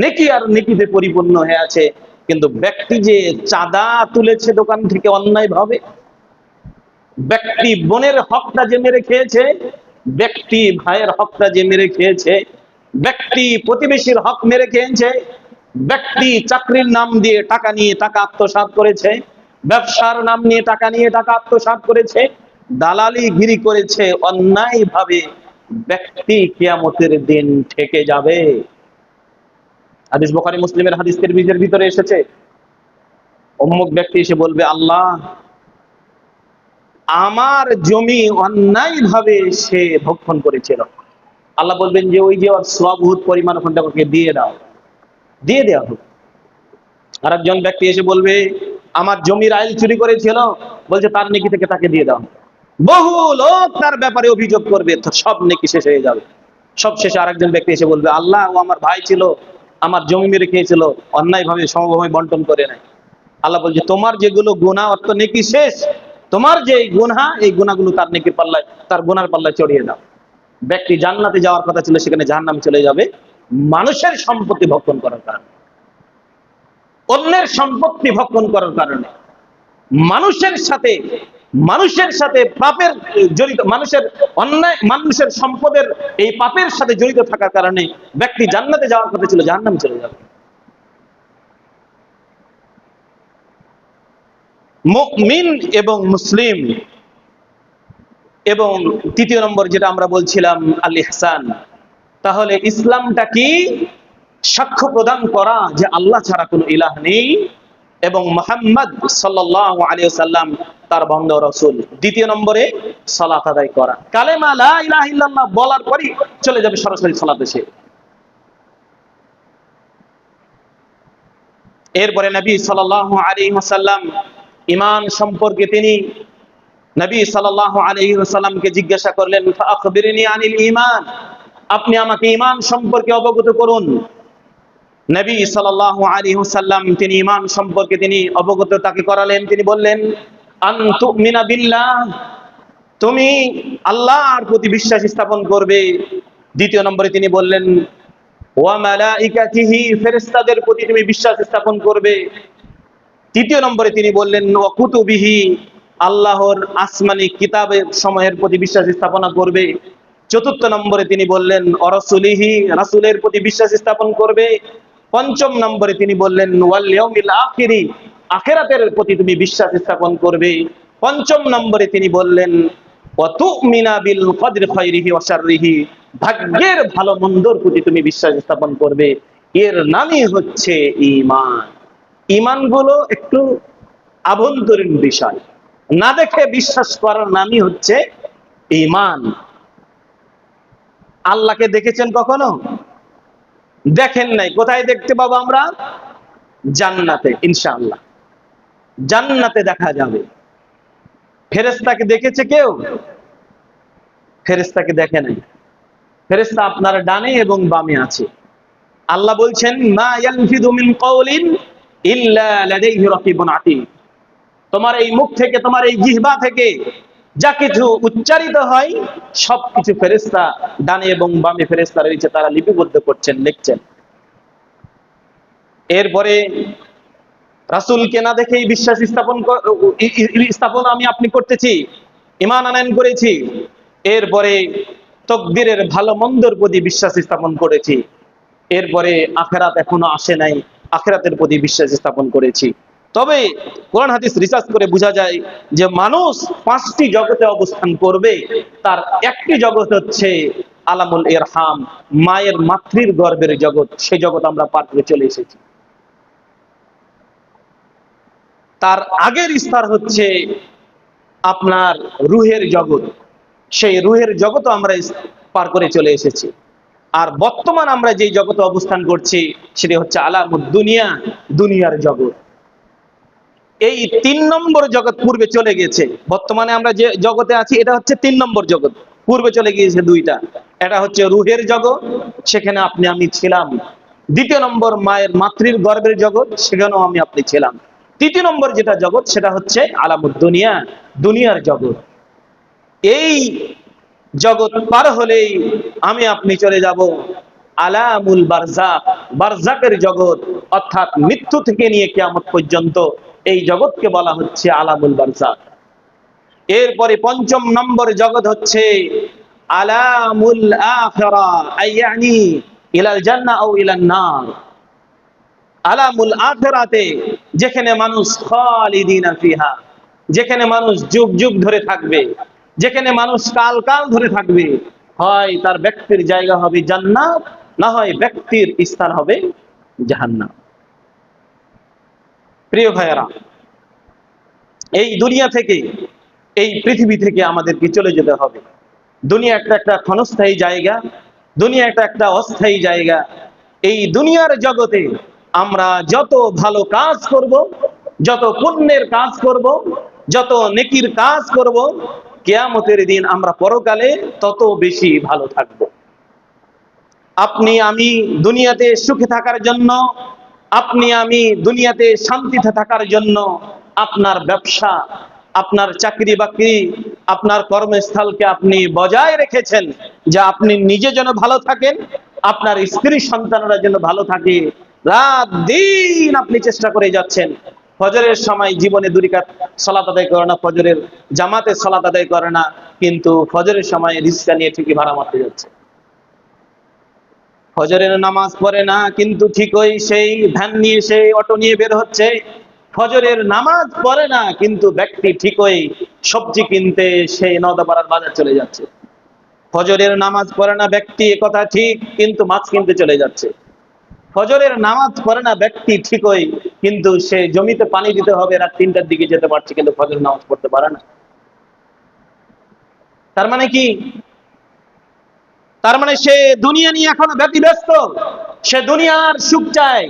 নেকি আর নেকিতে পরিপূর্ণ হয়ে আছে, কিন্তু ব্যক্তি যে চাঁদা তুলেছে দোকান থেকে অন্যায় ভাবে, ব্যক্তি বোনের হকটা যে মেরে খেয়েছে, ব্যক্তি ভাইয়ের হকটা যে মেরে খেয়েছে, ব্যক্তি প্রতিবেশীর হক মেরে খেয়েছে, ব্যক্তি চাকরির নাম দিয়ে টাকা নিয়ে টাকা আত্মসাৎ করেছে, ব্যবসার নাম নিয়ে টাকা আত্মসাৎ করেছে, দালালি গিরি করেছে অন্যায় ভাবে, ব্যক্তি কিয়ামতের দিন ঠেকে যাবে। হাদিস বুখারী মুসলিমের হাদিস তিরমিজির ভিতরে এসেছে, অমুক ব্যক্তি এসে বলবে, আল্লাহ আমার জমি অন্যায় ভাবে সে ভক্ষণ করেছিল। আল্লাহ বলবেন যে ওই যে ওর সওয়াব পরিমাণ ওখানটা ওকে দিয়ে দাও, দিয়ে দেওয়া হোক। আর একজন ব্যক্তি এসে বলবে আমার জমির আইল চুরি করেছিল, বলছে তার নেকি থেকে তাকে দিয়ে দাও। বহু লোক তার ব্যাপারে অভিযোগ করবে, তো সব নেকি শেষ হয়ে যাবে। সব শেষে আরেকজন ব্যক্তি এসে বলবে, আল্লাহ ও আমার ভাই ছিল, আমার জমি মেরে খেয়েছিল, অন্যায় ভাবে সমভাবে বন্টন করে নাই। আল্লাহ বলছে তোমার যেগুলো গুনাহ অর্থ নেকি শেষ, তোমার যে গুনাহ এই গুনাহগুলো তার নেকির পাল্লায়, তার গুনার পাল্লায় চড়িয়ে দাও। ব্যক্তি জান্নাতে যাওয়ার কথা ছিল, সেখানে জাহান্নামে চলে যাবে মানুষের সম্পত্তি ভক্ষণ করার কারণে, অন্যের সম্পত্তি ভক্ষণ করার কারণে, মানুষের সাথে পাপের জড়িত, মানুষের অন্যায়, মানুষের সম্পদের এই পাপের সাথে জড়িত থাকার কারণে ব্যক্তি জান্নাতে যাওয়ার কথা ছিল, জাহান্নামে চলে যাবে। মুমিন এবং মুসলিম। এবং তৃতীয় নম্বর যেটা আমরা বলছিলাম আল ইহসান। তাহলে ইসলামটা কি? সাক্ষ্য প্রদান করা যে আল্লাহ ছাড়া কোনো ইলাহ নেই এবং মুহাম্মদ সাল্লাল্লাহু আলাইহি ওয়াসাল্লাম তার বান্দা ও রাসূল। দ্বিতীয় নম্বরে সালাত আদায় করা, কালেমা লা ইলাহা ইল্লাল্লাহ বলার পরই চলে যাবে সরাসরি সালাতে। সে এরপরে নবী সাল্লাল্লাহু আলাইহি ওয়াসাল্লাম ঈমান সম্পর্কে তিনি নবী সাল্লাল্লাহু আলাইহি ওয়াসাল্লামকে জিজ্ঞাসা করলেন, ফাআখবিরনি আনিল ঈমান, আপনি আমাকে ঈমান সম্পর্কে অবগত করুন। নবী সাল্লাল্লাহু আলাইহি ওয়াসাল্লাম তিনি ঈমান সম্পর্কে তিনি অবগত তাকে করালেন। তিনি বললেন, আন তুমিনা বিল্লাহ, তুমি আল্লাহর প্রতি বিশ্বাস স্থাপন করবে। দ্বিতীয় নম্বরে তিনি বললেন, ওয়া মালাইকাতিহি, ফেরেশতাদের প্রতি তুমি বিশ্বাস স্থাপন করবে। তৃতীয় নম্বরে তিনি বললেন, ওয়া কুতুবিহি, আল্লাহর আসমানি কিতাবের সমূহের প্রতি বিশ্বাস স্থাপনা করবে। চতুর্থ নম্বরে তিনি বললেন, ওয়া রাসূলিহি, রাসূলের প্রতি বিশ্বাস স্থাপন করবে। পঞ্চম নম্বরে তিনি বললেন, ওয়াল ইয়াউমিল আখিরি, আখিরাতের প্রতি তুমি বিশ্বাস স্থাপন করবে। পঞ্চম নম্বরে তিনি বললেন, ওয়া তুমিনা বিল কদরি খায়রিহি ওয়া শাররিহি, ভাগ্যের ভালো মন্দর প্রতি তুমি বিশ্বাস স্থাপন করবে। এর নামই হচ্ছে ঈমান। ঈমান গুলো একটু আভ্যন্তরীণ বিষয়, না দেখে বিশ্বাস করার নামই হচ্ছে ঈমান। আল্লাহকে দেখেছেন কখনো? দেখেন নাই। কোথায় দেখতে পাবো আমরা? জান্নাতে, ইনশাআল্লাহ জান্নাতে দেখা যাবে। ফেরেশতাকে দেখেছে কেউ? ফেরেশতাকে দেখে নাই। ফেরেশতা আপনার ডানে এবং বামে আছে। আল্লাহ বলছেন, মা ইয়ালফিযু মিন কাওলিন ইল্লা লাদাইহি রাকিবুন আতীদ, তোমার এই মুখ থেকে, তোমার এই জিহ্বা থেকে যা কিছু উচ্চারিত হয় সবকিছু ফেরেশতা ডানে এবং বামে ফেরেশতা রয়েছে, তারা লিপিবদ্ধ করছেন, লিখছেন। এরপরে রাসূলকে না দেখেই বিশ্বাস স্থাপন আমি আপনি করতেছি, ঈমান আনয়ন করেছি। এরপরে তাকদীরের ভালো মন্দর প্রতি বিশ্বাস স্থাপন করেছি। এরপরে আখিরাত এখনো আসে নাই, আখিরাতের প্রতি বিশ্বাস স্থাপন করেছি। তবে কোরআন হাদিস রিসার্চ করে বোঝা যায় যে মানুষ 5টি জগতে অবস্থান করবে, তার একটি জগৎ হচ্ছে আলামুল ইরহাম, মায়ের মাতৃর গর্ভের জগৎ। সেই জগৎ আমরা পার করে চলে এসেছি। তার আগের স্তর হচ্ছে আপনার রুহের জগৎ, সেই রুহের জগৎও আমরা পার করে চলে এসেছি। আর বর্তমান আমরা যে জগতে অবস্থান করছি সেটি হচ্ছে আলামুদ দুনিয়া, দুনিয়ার জগৎ। এই 3 নম্বর জগৎ পূর্বে চলে গেছে। বর্তমানে আমরা যে জগতে আছি এটা হচ্ছে 3 নম্বর জগৎ, পূর্বে চলে গিয়েছে 2টা। এটা হচ্ছে রুহের জগৎ, সেখানে আপনি আমি ছিলাম। দ্বিতীয় নম্বর মায়ের মাতৃর গর্ভের জগৎ, সেখানেও আমি আপনি ছিলাম। তৃতীয় নম্বর যেটা জগৎ সেটা হচ্ছে আলামুদ দুনিয়া, দুনিয়ার জগৎ। এই জগৎ পার হলেই আমি আপনি চলে যাব আলামুল বারজাক, বারজাকের জগৎ, অর্থাৎ মৃত্যু থেকে নিয়ে কিয়ামত পর্যন্ত এই জগৎকে বলা হচ্ছে আলামুল বারজাক। এরপরে 5ম নম্বর জগৎ হচ্ছে আলামুল আখিরা, আইয়ানি ইলাল জান্নাহ আও ইলান নার। আলামুল আখিরাতে যেখানে মানুষ খালিদিনা ফিহা, যেখানে মানুষ যুগ যুগ ধরে থাকবে, যেখানে মানুষ কাল কাল ধরে থাকবে। হয় তার ব্যক্তির জায়গা হবে জান্নাত, না হয় ব্যক্তির স্থান হবে জাহান্নাম। প্রিয় ভাইয়েরা, এই দুনিয়া থেকে, এই পৃথিবী থেকে আমাদেরকে চলে যেতে হবে। দুনিয়া একটা ক্ষণস্থায়ী জায়গা, দুনিয়া একটা অস্থায়ী জায়গা। এই দুনিয়ার জগতে আমরা যত ভালো কাজ করব, যত পুণ্যের কাজ করব, যত নেকির কাজ করব, কিয়ামতের দিন আমরা পরকালে তত বেশি ভালো থাকব। আপনি আমি দুনিয়াতে সুখে থাকার জন্য, আপনি আমি দুনিয়াতে শান্তিতে থাকার জন্য আপনার ব্যবসা, আপনার চাকরি বাকরি, আপনার কর্মস্থলকে আপনি বজায় রেখেছেন যে আপনি নিজে যেন ভালো থাকেন, আপনার স্ত্রী সন্তানরা যেন ভালো থাকে। রাত দিন আপনি চেষ্টা করে যাচ্ছেন। ফজরের সময় জীবনে 2 রাকাত সালাত আদায় করে না, ফজরের জামাতে সালাত আদায় করে না, কিন্তু ফজরের সময় রিক্সা নিয়ে ঠিকই ভাড়া মারতে যাচ্ছে। ফজরের নামাজ পড়ে না, কিন্তু ঠিকই সেই ভ্যান নিয়ে, সেই অটো নিয়ে বের হচ্ছে। ফজরের নামাজ পড়ে না, কিন্তু ব্যক্তি ঠিকই সবজি কিনতে সেই নওদাপাড়ার বাজার চলে যাচ্ছে। ফজরের নামাজ পড়ে না ব্যক্তি, একথা ঠিক, কিন্তু মাছ কিনতে চলে যাচ্ছে। ফজরের নামাজ পড়ে না ব্যক্তি ঠিকই, কিন্তু সে জমিতে পানি দিতে হবে, রাত 3টার দিকে যেতে পারছে, কিন্তু ফজরের নামাজ পড়তে পারে না। তার মানে কি? তার মানে সে দুনিয়া নিয়ে এখনো ব্যতিব্যস্ত। সে দুনিয়ার সুখ চায়,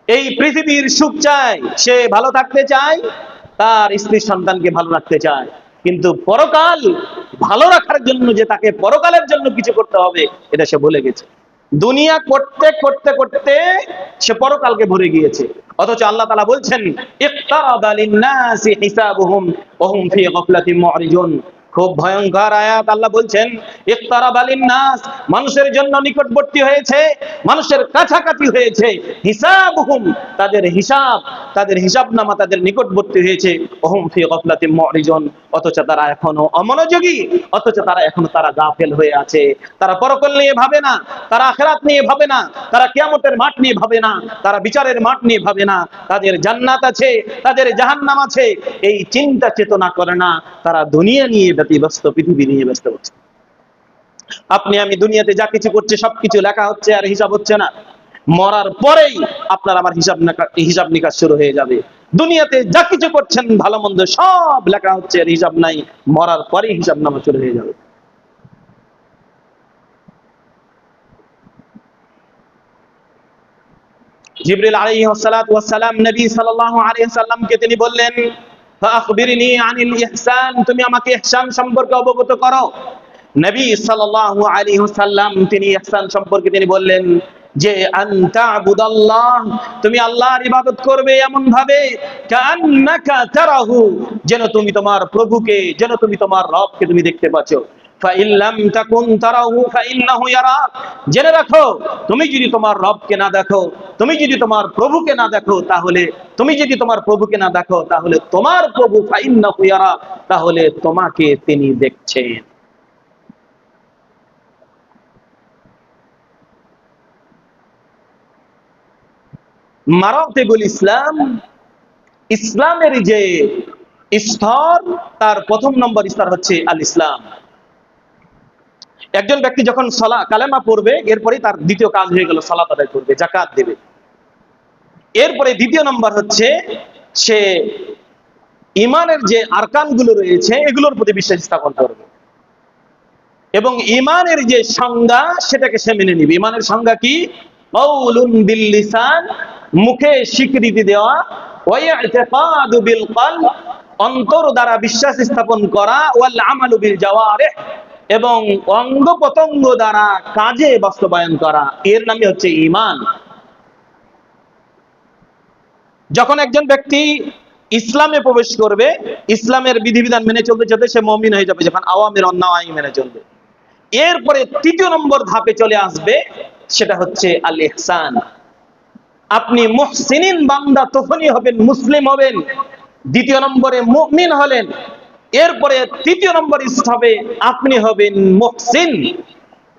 এই পৃথিবীর সুখ চায়, সে ভালো থাকতে চায়, তার স্ত্রী সন্তানকে ভালো রাখতে চায়, কিন্তু পরকাল ভালো রাখার জন্য যে তাকে পরকালের জন্য কিছু করতে হবে, এটা সে ভুলে গেছে। দুনিয়া করতে করতে করতে সে পরকালকে ভুলে গিয়েছে। অথচ আল্লাহ তাআলা বলছেন, ইকতারাবা লিন-নাসি হিসাবুহুম ওয়া হুম ফি গাফলাতিন মু'রিজুন। খুব ভয়ঙ্কর আয়াত। আল্লাহ বলছেন, ইকতারাবা লিন-নাস, মানুষের জন্য নিকটবর্তী হয়েছে, মানুষের কাছাকাছি হয়েছে, হিসাবুহুম, তাদের হিসাবনামা তাদের নিকটবর্তী হয়েছে, ওয়া হুম ফি গাফলাতিন মু'রিজুন, অথচ তারা এখনো অমনোযোগী, অথচ তারা গাফেল হয়ে আছে। তারা পরকাল নিয়ে ভাবে না, তারা আখিরাত নিয়ে ভাবে না, তারা কিয়ামতের মাঠ নিয়ে ভাবে না, তারা বিচারের মাঠ নিয়ে ভাবে না, তাদের জান্নাত আছে, তাদের জাহান্নাম আছে, এই চিন্তা চেতনা করে না। তারা দুনিয়া নিয়ে ব্যতিব্যস্ত, পৃথিবী নিয়ে ব্যস্ত হচ্ছে। আপনি আমি দুনিয়াতে যা কিছু করছে সবকিছু লেখা হচ্ছে আর হিসাব হচ্ছে না। মরার পরেই আপনার আমার হিসাব নিকাশ শুরু হয়ে যাবে। দুনিয়াতে যা কিছু করছেন ভালো মন্দ সব লেখা হচ্ছে আর হিসাব নাই, মরার পরেই হিসাব নামা শুরু হয়ে যাবে। জিবরিল আলাইহিস সালাতু ওয়াস সালাম নবী সাল্লাল্লাহু আলাইহি ওয়াসাল্লামকে তিনি বললেন, ফাআখবিরনি আনিল ইহসান, তুমি আমাকে ইহসান সম্পর্কে অবগত করো। নবী সাল্লাল্লাহু আলাইহি ওয়াসাল্লাম তিনি ইহসান সম্পর্কে তিনি বললেন যে, আনতা আবুদাল্লাহ, তুমি আল্লাহর ইবাদত করবে এমন ভাবে, কাআন্নাকা তারাহু, যেন তুমি তোমার প্রভুকে, যেন তুমি তোমার রবকে তুমি দেখতে পাচ্ছ। ফাইন লাম তাকুন তারাহু ফাইন্নাহু ইয়ারাক, জেনে রাখো, তুমি যদি তোমার রবকে না দেখো, তুমি যদি তোমার প্রভুকে না দেখো, তাহলে তোমার প্রভু ফাইন্নাহু ইয়ারাক, তাহলে তোমাকে তিনি দেখছেন। মারাতিবুল ইসলাম, ইসলামের যে স্তর, তার প্রথম নম্বর স্তর হচ্ছে আল ইসলাম। একজন ব্যক্তি যখন কালেমা পড়বে, এরপরে তার দ্বিতীয় কাজ হয়ে গেল সালাত আদায় করবে, যাকাত দেবে। এরপরে দ্বিতীয় নম্বর হচ্ছে সে ইমানের যে আরকানগুলো রয়েছে এগুলোর প্রতি বিশ্বাস স্থাপন করবে, এবং ইমানের যে সংজ্ঞা সেটাকে সে মেনে নিবে। ইমানের সংজ্ঞা কি? কাউলুন বিল লিসান, মুখে স্বীকৃতি দেওয়া, ওয়া ইতিকাদু বিল কলব, অন্তর দ্বারা বিশ্বাস স্থাপন করা, ওয়াল আমালু বিল জাওয়ারিহ, এবং অঙ্গ প্রত্যঙ্গ দ্বারা কাজে বাস্তবায়ন করা, এর নামই হচ্ছে ঈমান। যখন একজন ব্যক্তি ইসলামে প্রবেশ করবে, ইসলামের বিধিবিধান মেনে চলতে চলতে সে মুমিন হয়ে যাবে, যখন আওয়ামির অন্যায় মেনে চলবে। এরপরে তৃতীয় নম্বর ধাপে চলে আসবে, সেটা হচ্ছে আল ইহসান। আপনি মুহসিনিন বান্দা তখনই হবেন, মুসলিম হবেন, দ্বিতীয় নম্বরে মুমিন হলেন। এরপরে তৃতীয় নম্বর স্তরে আপনি হবেন মুহসিন।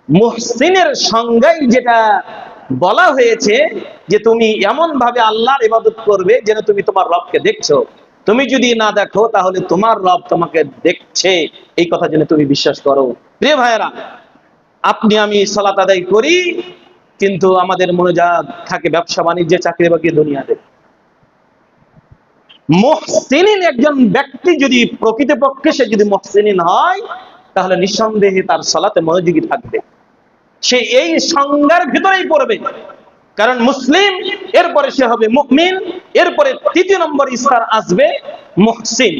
মুহসিনের সংজ্ঞায় যেটা বলা হয়েছে যে তুমি এমন ভাবে আল্লাহর ইবাদত করবে যেন তুমি তোমার রবকে দেখছো। তুমি যদি না দেখো তাহলে তোমার রব তোমাকে দেখছে, এই কথা যেন তুমি বিশ্বাস করো। প্রিয় ভাইয়েরা, আপনি আমি সালাত আদায় করি, কিন্তু আমাদের মনোযোগ থাকে ব্যবসা বাণিজ্যে, চাকরি বাকরি, দুনিয়াতে। মুহসিনিন একজন ব্যক্তি যদি প্রকৃতপক্ষে সে যদি মুহসিনিন হয়, তাহলে নিঃসন্দেহে তার সালাতে মনোযোগী থাকবে, সে এই সংজ্ঞার ভিতরেই পড়বে। কারণ মুসলিম, এরপরে সে হবে মুমিন, এরপরে তৃতীয় নম্বর স্তর আসবে মুহসিন।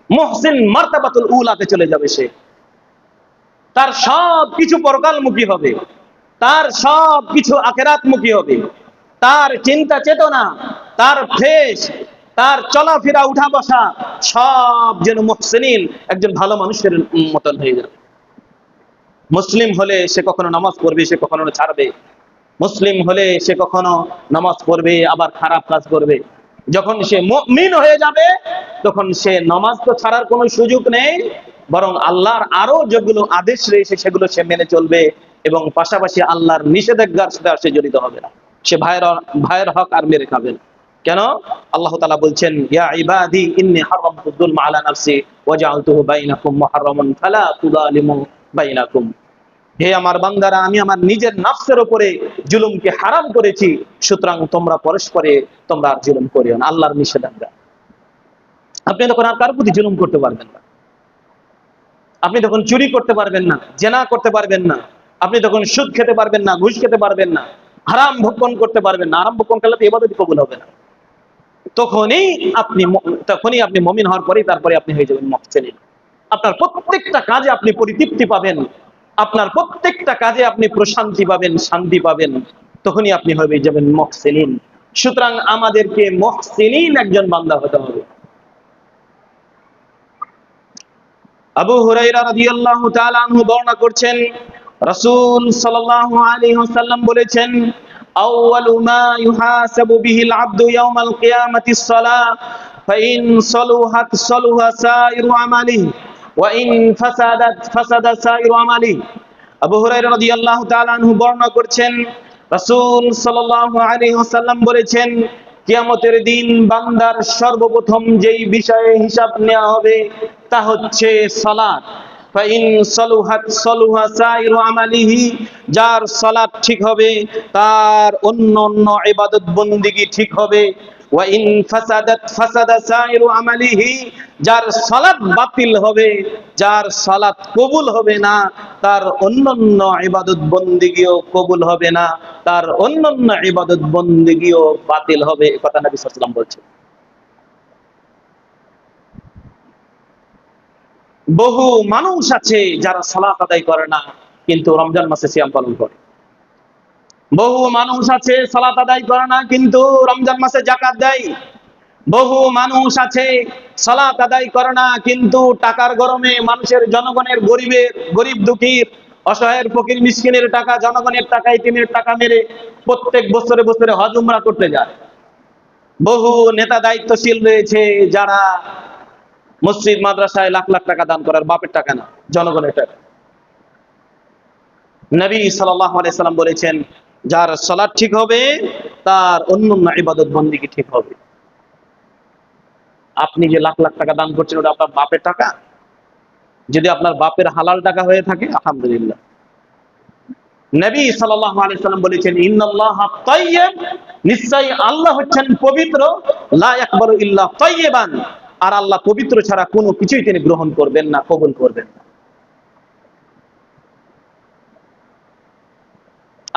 মুহসিন মারতাবাতুল উলাতে চলে যাবে সে। তার সব কিছু পরকালমুখী হবে, তার সব কিছু আখিরাতমুখী হবে, তার চিন্তা চেতনা, তার ফেস, তার চলাফেরা, উঠা বসা সব যেন মুহসিনিন, একজন ভালো মানুষের মতন হয়ে যাবে। মুসলিম হলে সে কখনো নামাজ পড়বে, সে কখনো ছাড়বে। মুসলিম হলে সে কখনো নামাজ পড়বে আবার খারাপ কাজ করবে। যখন সে মুমিন হয়ে যাবে, তখন সে নামাজ তো ছাড়ার কোনো সুযোগ নেই, বরং আল্লাহর আরো যেগুলো আদেশ রয়েছে সেগুলো সে মেনে চলবে, এবং পাশাপাশি আল্লাহর নিষেধাজ্ঞার সাথে সে জড়িত হবে না। সে ভাইয়ের হক আর মেরে খাবে না। কেন? আল্লাহ তাআলা বলছেন, ইয়া ইবাদি ইন্নী হারামতু যুলমা আলা নাফসি ওয়া জাআলতুহু বাইনাকুম মুহাররামান ফালা তুযালিমু বাইনাকুম। হে আমার বান্দারা, আমি আমার নিজের নফসের উপরে জুলুমকে হারাম করেছি, সুতরাং তোমরা পরস্পরে তোমরা আর জুলুম করিও না। আল্লাহর নিষেধাজ্ঞা। আপনি তখন আর কারোর প্রতি জুলুম করতে পারবেন না। আপনি তখন চুরি করতে পারবেন না, জেনা করতে পারবেন না, আপনি তখন সুদ খেতে পারবেন না, ঘুষ খেতে পারবেন না, হারাম ভক্ষণ করতে পারবেন না। হারাম ভক্ষণ করলে তো ইবাদত কবুল হবে না। তখনই আপনি মুমিন হওয়ার পরেই তারপরে আপনি হয়ে যাবেন মুহসিন। আপনার প্রত্যেকটা কাজে আপনি পরিতৃপ্তি পাবেন, আপনার প্রত্যেকটা কাজে আপনি প্রশান্তি পাবেন, শান্তি পাবেন, তখনই আপনি হয়ে যাবেন মুহসিন। সুতরাং আমাদেরকে মুহসিন একজন বান্দা হতে হবে। আবু হুরায়রা রাদিয়াল্লাহু তাআলা আনহু বর্ণনা করছেন, রাসূল সাল্লাল্লাহু আলাইহি ওয়াসাল্লাম বলেছেন, আউয়ালু মা ইউহাসাবু বিহিল আবদু ইয়াউমাল কিয়ামাতিস সালাহ, ফাইন সালুহাত সালুহা সাইরু আমালিহি ওয়া ইন ফাসাদাত ফাসাদা সাইরু আমালিহি। আবু হুরায়রা রাদিয়াল্লাহু তাআলা আনহু বর্ণনা করছেন, রাসূল সাল্লাল্লাহু আলাইহি ওয়াসাল্লাম বলেছেন, কিয়ামতের দিন বান্দার সর্বপ্রথম যেই বিষয়ে হিসাব নেওয়া হবে তা হচ্ছে সালাত। ফাইন সালুহাত সালুহা সাইরু আমালিহি, যার সালাত ঠিক হবে তার অন্যান্য ইবাদত বন্দেগী ঠিক হবে। ওয়া ইন ফাসাদাত ফাসাদা সাইরু আমালিহি, যার সালাত বাতিল হবে, যার সালাত কবুল হবে না, তার অন্যান্য ইবাদত বন্দেগীও কবুল হবে না, তার অন্যান্য ইবাদত বন্দেগীও বাতিল হবে। এই কথা নবী সাল্লাল্লাহু আলাইহি ওয়াসাল্লাম বলছেন। বহু মানুষ আছে যারা সালাত আদায় করে না কিন্তু রমজান মাসে সিয়াম পালন করে। বহু মানুষ আছে সালাত আদায় করে না কিন্তু রমজান মাসে যাকাত দেয়। বহু মানুষ আছে সালাত আদায় করে না কিন্তু টাকার গরমে মানুষের, জনগণের, গরিব দুঃখীর, অসহায়ের, ফকির মিসকিনের টাকা, জনগণের টাকা, ইতিমের টাকা মেরে প্রত্যেক বছরে বছরে হজ উমরা করতে যায়। বহু নেতা দায়িত্বশীল রয়েছে যারা মসজিদ মাদ্রাসায় লাখ লাখ টাকা দান করার, বাপের টাকা না, জনগণের টাকা। নবী সাল্লাল্লাহু আলাইহি সাল্লাম বলেছেন, যার সালাত ঠিক হবে তার অন্যান্য ইবাদত বন্দেগী ঠিক হবে। আপনি যে লাখ লাখ টাকা দান করছেন ওটা আপনার বাপের টাকা? যদি আপনার বাপের হালাল টাকা হয়ে থাকে আলহামদুলিল্লাহ। নবী সাল্লাল্লাহু আলাইহি সাল্লাম বলেছেন, ইন্নাল্লাহা তাইয়্যিব, নিশ্চয়ই আল্লাহ হচ্ছেন পবিত্র, লা ইয়াকবালু ইল্লা তাইয়্যিবান, আর আল্লাহ পবিত্র ছাড়া কোনো কিছুই তিনি গ্রহণ করবেন না, কবুল করবেন না।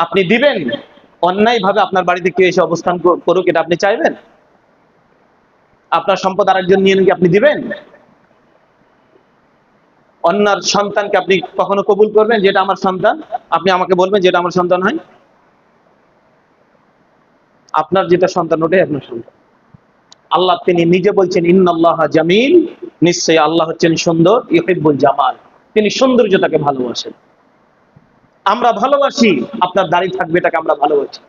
আপনি দিবেন, অন্যায় ভাবে আপনার বাড়িতে কেউ এসে অবস্থান করুক, এটা আপনি চাইবেন? আপনার সম্পদ আরেকজন নিয়ে নাকি আপনি দিবেন? অন্যার সন্তানকে আপনি কখনো কবুল করবেন যেটা আমার সন্তান? আপনি আমাকে বলবেন যেটা আমার সন্তান হয়? আপনার যেটা সন্তান ওটাই আপনার সন্তান। আল্লাহ তিনি নিজে বলছেন, ইন্নাল্লাহা জামিল, নিশ্চয়ই আল্লাহ হচ্ছেন সুন্দর, ইউহিব্বুল জামাল, তিনি সৌন্দর্যতাকে ভালোবাসেন। আমরা ভালোবাসি, আপনার দাড়ি থাকবে এটাকে আমরা ভালোবাসি,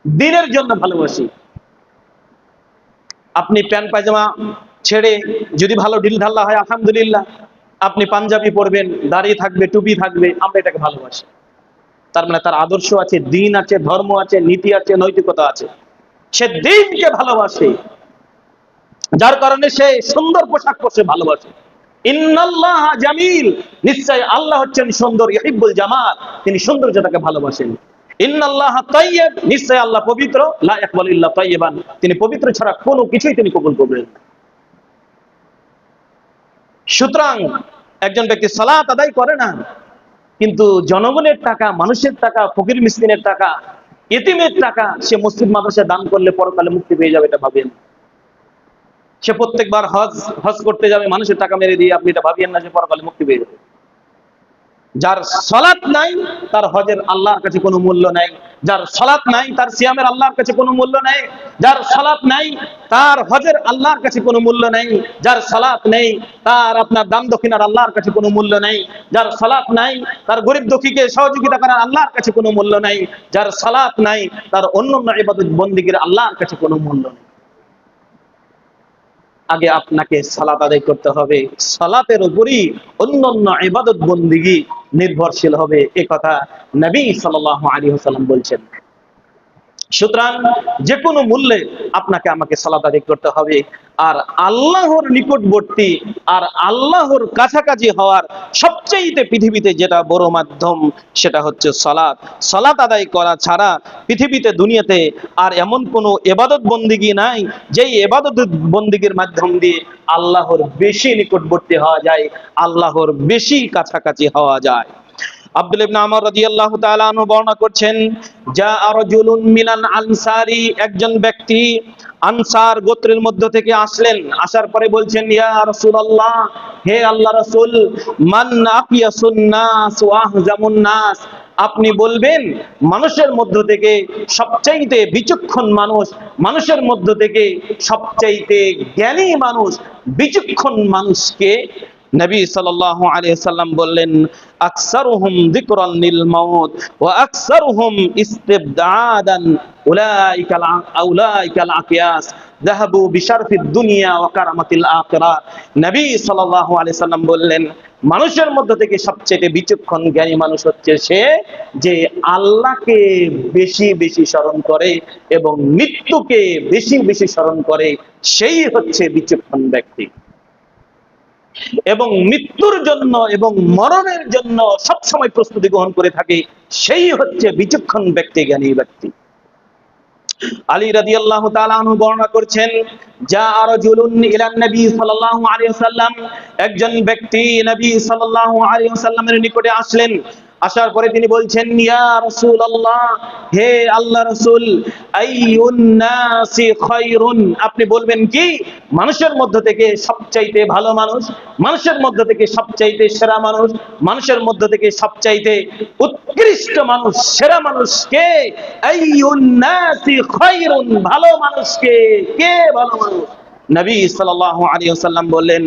দিনের জন্য ভালোবাসি। আপনি প্যান্ট পায়জামা ছেড়ে যদি ভালো ঢিল ঢাল্লা হয় আলহামদুলিল্লাহ, আপনি পাঞ্জাবি পরবেন, দাঁড়িয়ে থাকবে, টুপি থাকবে, আমরা এটাকে ভালোবাসি। তার মানে তার আদর্শ আছে, দিন আছে, ধর্ম আছে, নীতি আছে, নৈতিকতা আছে। সে দিনকে ভালোবাসে, যার কারণে সে সুন্দর পোশাক পরে ভালোবাসে। ইন্নাল্লাহা জামিল, নিশ্চয় আল্লাহ হচ্ছেন সুন্দর, ইউহিব্বুল জামাল, তিনি সৌন্দর্যতাকে ভালোবাসেন। ইন্নাল্লাহা তাইয়্যিব, নিশ্চয় আল্লাহ পবিত্র, লা ইয়াকবালু ইল্লা তাইয়্যিবান, তিনি পবিত্র ছাড়া কোনো কিছুই তিনি কবুল করবেন না। সুতরাং একজন ব্যক্তি সালাত আদায় করে না কিন্তু জনগণের টাকা, মানুষের টাকা, ফকির মিসকিনের টাকা, ইতিমের টাকা সে মসজিদ মাদ্রাসায় দান করলে পরকালে মুক্তি পেয়ে যাবে, এটা ভাবেন। সে প্রত্যেকবার হজ করতে যাবে, মানুষের টাকা মেরে দিয়ে, আপনি এটা ভাবিয়েন না যে পরকালে মুক্তি পেয়ে যাবে। যার সালাত নাই তার হজের আল্লাহর কাছে কোনো মূল্য নাই, যার সালাত নাই তার সিয়ামের আল্লাহর কাছে কোনো মূল্য নাই, যার সালাত নাই তার হজের আল্লাহর কাছে কোনো মূল্য নাই, যার সালাত নেই তার আপনার দান দক্ষিণার আল্লাহর কাছে কোনো মূল্য নাই, যার সালাত নাই তার গরিব দুঃখীকে সহযোগিতা করার আল্লাহর কাছে কোনো মূল্য নাই, যার সালাত নাই তার অন্যান্য ইবাদত বন্দেগীর আল্লাহর কাছে কোনো মূল্য নেই। আগে আপনাকে সালাত আদায় করতে হবে, সালাতের উপরই অন্যান্য ইবাদত বন্দেগী নির্ভরশীল হবে, এ কথা নবী সাল্লাল্লাহু আলাইহি ওয়াসাল্লাম বলছেন। সুতরাং যে কোনো মূল্যে আপনাকে আমাকে সালাত আদায় করতে হবে। আর আল্লাহর নিকটবর্তী আর আল্লাহর কাছাকাছি হওয়ার সবচেয়ে পৃথিবীতে যেটা বড় মাধ্যম, সেটা হচ্ছে সালাত। সালাত আদায় করা ছাড়া পৃথিবীতে দুনিয়াতে আর এমন কোনো ইবাদত বন্দিগি নাই যেই ইবাদত বন্দিগির মাধ্যম দিয়ে আল্লাহর বেশি নিকটবর্তী হওয়া যায়, আল্লাহর বেশি কাছাকাছি হওয়া যায়। আব্দুল্লাহ ইবনে আমর রাদিয়াল্লাহু তাআলা আনহু বর্ণনা করছেন, যা রাজুলুন মিনাল আনসারি, একজন ব্যক্তি আনসার গোত্রের মধ্য থেকে আসলেন। আসার পরে বলছেন, ইয়া রাসূলুল্লাহ, হে আল্লাহ রাসূল, মান আকিয়াসুন নাস ওয়া আহজামুন নাস, আপনি বলবেন মানুষের মধ্য থেকে সবচাইতে বিচক্ষণ মানুষ, মানুষের মধ্য থেকে সবচাইতে জ্ঞানী মানুষ, বিচক্ষণ মানুষকে? নবী সাল্লাল্লাহু আলাইহি সাল্লাম বললেন, আকসারুহুম যিকরান লিল মাউত ওয়া আকসারুহুম ইস্তিবদাদান উলাইকাল আকিয়াস যাহাবু বিশারফিদ দুনিয়া ওয়া কারামাতিল আখিরাহ। নবী সাল্লাল্লাহু আলাইহি সাল্লাম বললেন, মানুষের মধ্য থেকে সবচেয়ে বিচক্ষণ জ্ঞানী মানুষ হচ্ছে সে যে আল্লাহকে বেশি বেশি স্মরণ করে এবং মৃত্যুকে বেশি বেশি স্মরণ করে, সেই হচ্ছে বিচক্ষণ ব্যক্তি। এবং মৃত্যুর জন্য এবং মরণের জন্য সবসময় প্রস্তুতি গ্রহণ করে থাকে, সেই হচ্ছে বিচক্ষণ ব্যক্তি, জ্ঞানী ব্যক্তি। আলী রাদিয়াল্লাহু তাআলা আনহু বর্ণনা করছেন, যা রাজুলুন ইলা নবী সাল্লাল্লাহু আলাইহি ওয়াসাল্লাম, একজন ব্যক্তি নবী সাল্লাল্লাহু আলাইহি ওয়াসাল্লামের নিকটে আসলেন। আসার পরে তিনি বলছেন, ইয়া রাসূলুল্লাহ, হে আল্লাহ রাসূল, আইয়ুন নাসি খায়রুন, আপনি বলবেন কি মানুষের মধ্য থেকে সবচাইতে ভালো মানুষ, মানুষের মধ্য থেকে সবচাইতে সেরা মানুষ, মানুষের মধ্য থেকে সবচাইতে উৎকৃষ্ট মানুষ, সেরা মানুষ কে? আইয়ুন নাসি খায়রুন, ভালো মানুষ কে? কে ভালো মানুষ? নবী সাল্লাল্লাহু আলাইহি ওয়াসাল্লাম বললেন,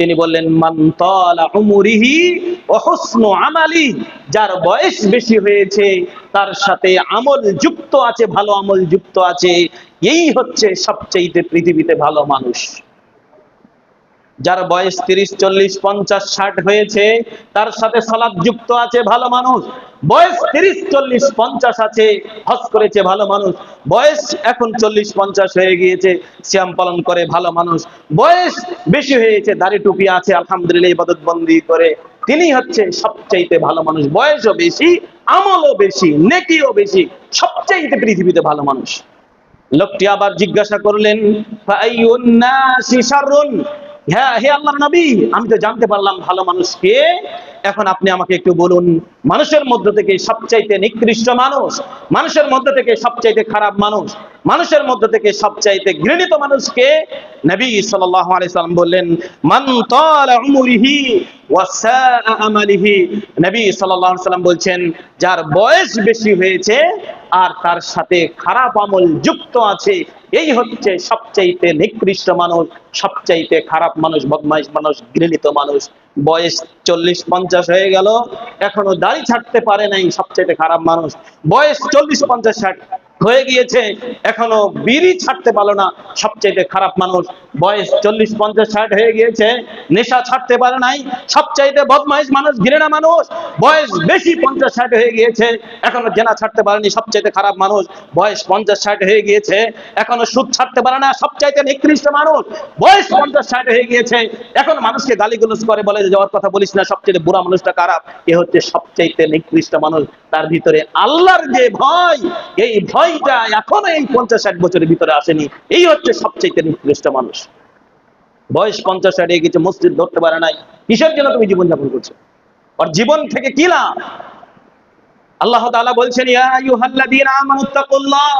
তিনি বললেন, মান তালা উমরিহি ওয়া হুসনু আমালি, যার বয়স বেশি হয়েছে তার সাথে আমল যুক্ত আছে, ভালো আমল যুক্ত আছে, এই হচ্ছে সবচেয়ে পৃথিবীতে ভালো মানুষ। যার বয়স 30, 40, 50, 60 হয়েছে তার সাথে সালাত যুক্ত আছে, ভালো মানুষ। বয়স 30, 40, 50 আছে, হজ করেছে, ভালো মানুষ। বয়স এখন 40, 50 হয়ে গিয়েছে, সিয়াম পালন করে, ভালো মানুষ। বয়স বেশি হয়েছে, দাড়ি টুপি আছে, আলহামদুলিল্লাহ ইবাদত বন্দি করে, তিনি হচ্ছে সবচাইতে ভালো মানুষ। বয়সও বেশি, আমলও বেশি, নেকিও বেশি, সবচাইতে পৃথিবীতে ভালো মানুষ। লোকটি আবার জিজ্ঞাসা করলেন, ফাআইয়ুন নাসি শাররুন, হ্যাঁ হে আল্লাহর নবী, আমি তো জানতে পারলাম ভালো মানুষ কে, এখন আপনি আমাকে একটু বলুন মানুষের মধ্য থেকে সবচাইতে নিকৃষ্ট মানুষ, মানুষের মধ্য থেকে সবচাইতে খারাপ মানুষ, মানুষের মধ্য থেকে সবচাইতে ঘৃণিত মানুষ কে? নবী সাল্লাল্লাহু আলাইহি সাল্লাম বললেন, মান তালা উমরিহি ওয়া সাআ আমালিহি, নবী সাল্লাল্লাহু আলাইহি সাল্লাম বলছেন, যার বয়স বেশি হয়েছে আর তার সাথে খারাপ আমল যুক্ত আছে, এই হচ্ছে সবচাইতে নিকৃষ্ট মানুষ, সবচাইতে খারাপ মানুষ, বদমাইশ মানুষ, ঘৃণিত মানুষ। বয়স 40, 50 হয়ে গেল, এখনো দাড়ি ছাড়তে পারে নাই, সবচাইতে খারাপ মানুষ। বয়স 40, 50, 60 হয়ে গিয়েছে, এখনো বিড়ি ছাড়তে পারলো না, সবচাইতে খারাপ মানুষ। বয়স 40, 50, 60 হয়ে গিয়েছে, নেশা ছাড়তে পারে নাই, সবচাইতে বদমাইশ মানুষ, ঘৃণা মানুষ। বয়স বেশি 50, 60 হয়ে গিয়েছে, এখনো জেনা ছাড়তে পারেনি, সবচাইতে খারাপ মানুষ। বয়স 50, 60 হয়ে গিয়েছে, এখনো সুদ ছাড়তে পারে না, সবচাইতে নিকৃষ্ট মানুষ। বয়স 50, 60 হয়ে গিয়েছে, এখন মানুষকে গালিগালাজ করে, বলে যে যাওয়ার কথা বলিস না, সবচেয়ে বুড়া মানুষটা খারাপ, এ হচ্ছে সবচাইতে নিকৃষ্ট মানুষ। তার ভিতরে আল্লাহর যে ভয়, এই ভয়টা এখনো এই 50, 60 বছরের ভিতরে আসেনি, এই হচ্ছে সবচাইতে নিকৃষ্ট মানুষ। বয়স 50, 60 হয়ে গেছে, মসজিদ ধরতে পারে নাই, কিসের জন্য তুমি জীবনযাপন করছো? আর জীবন থেকে কি লাভ? আল্লাহ তাআলা বলছেন, ইয়া আইয়ুহাল্লাযীনা আমানুত্তাকুল্লাহ,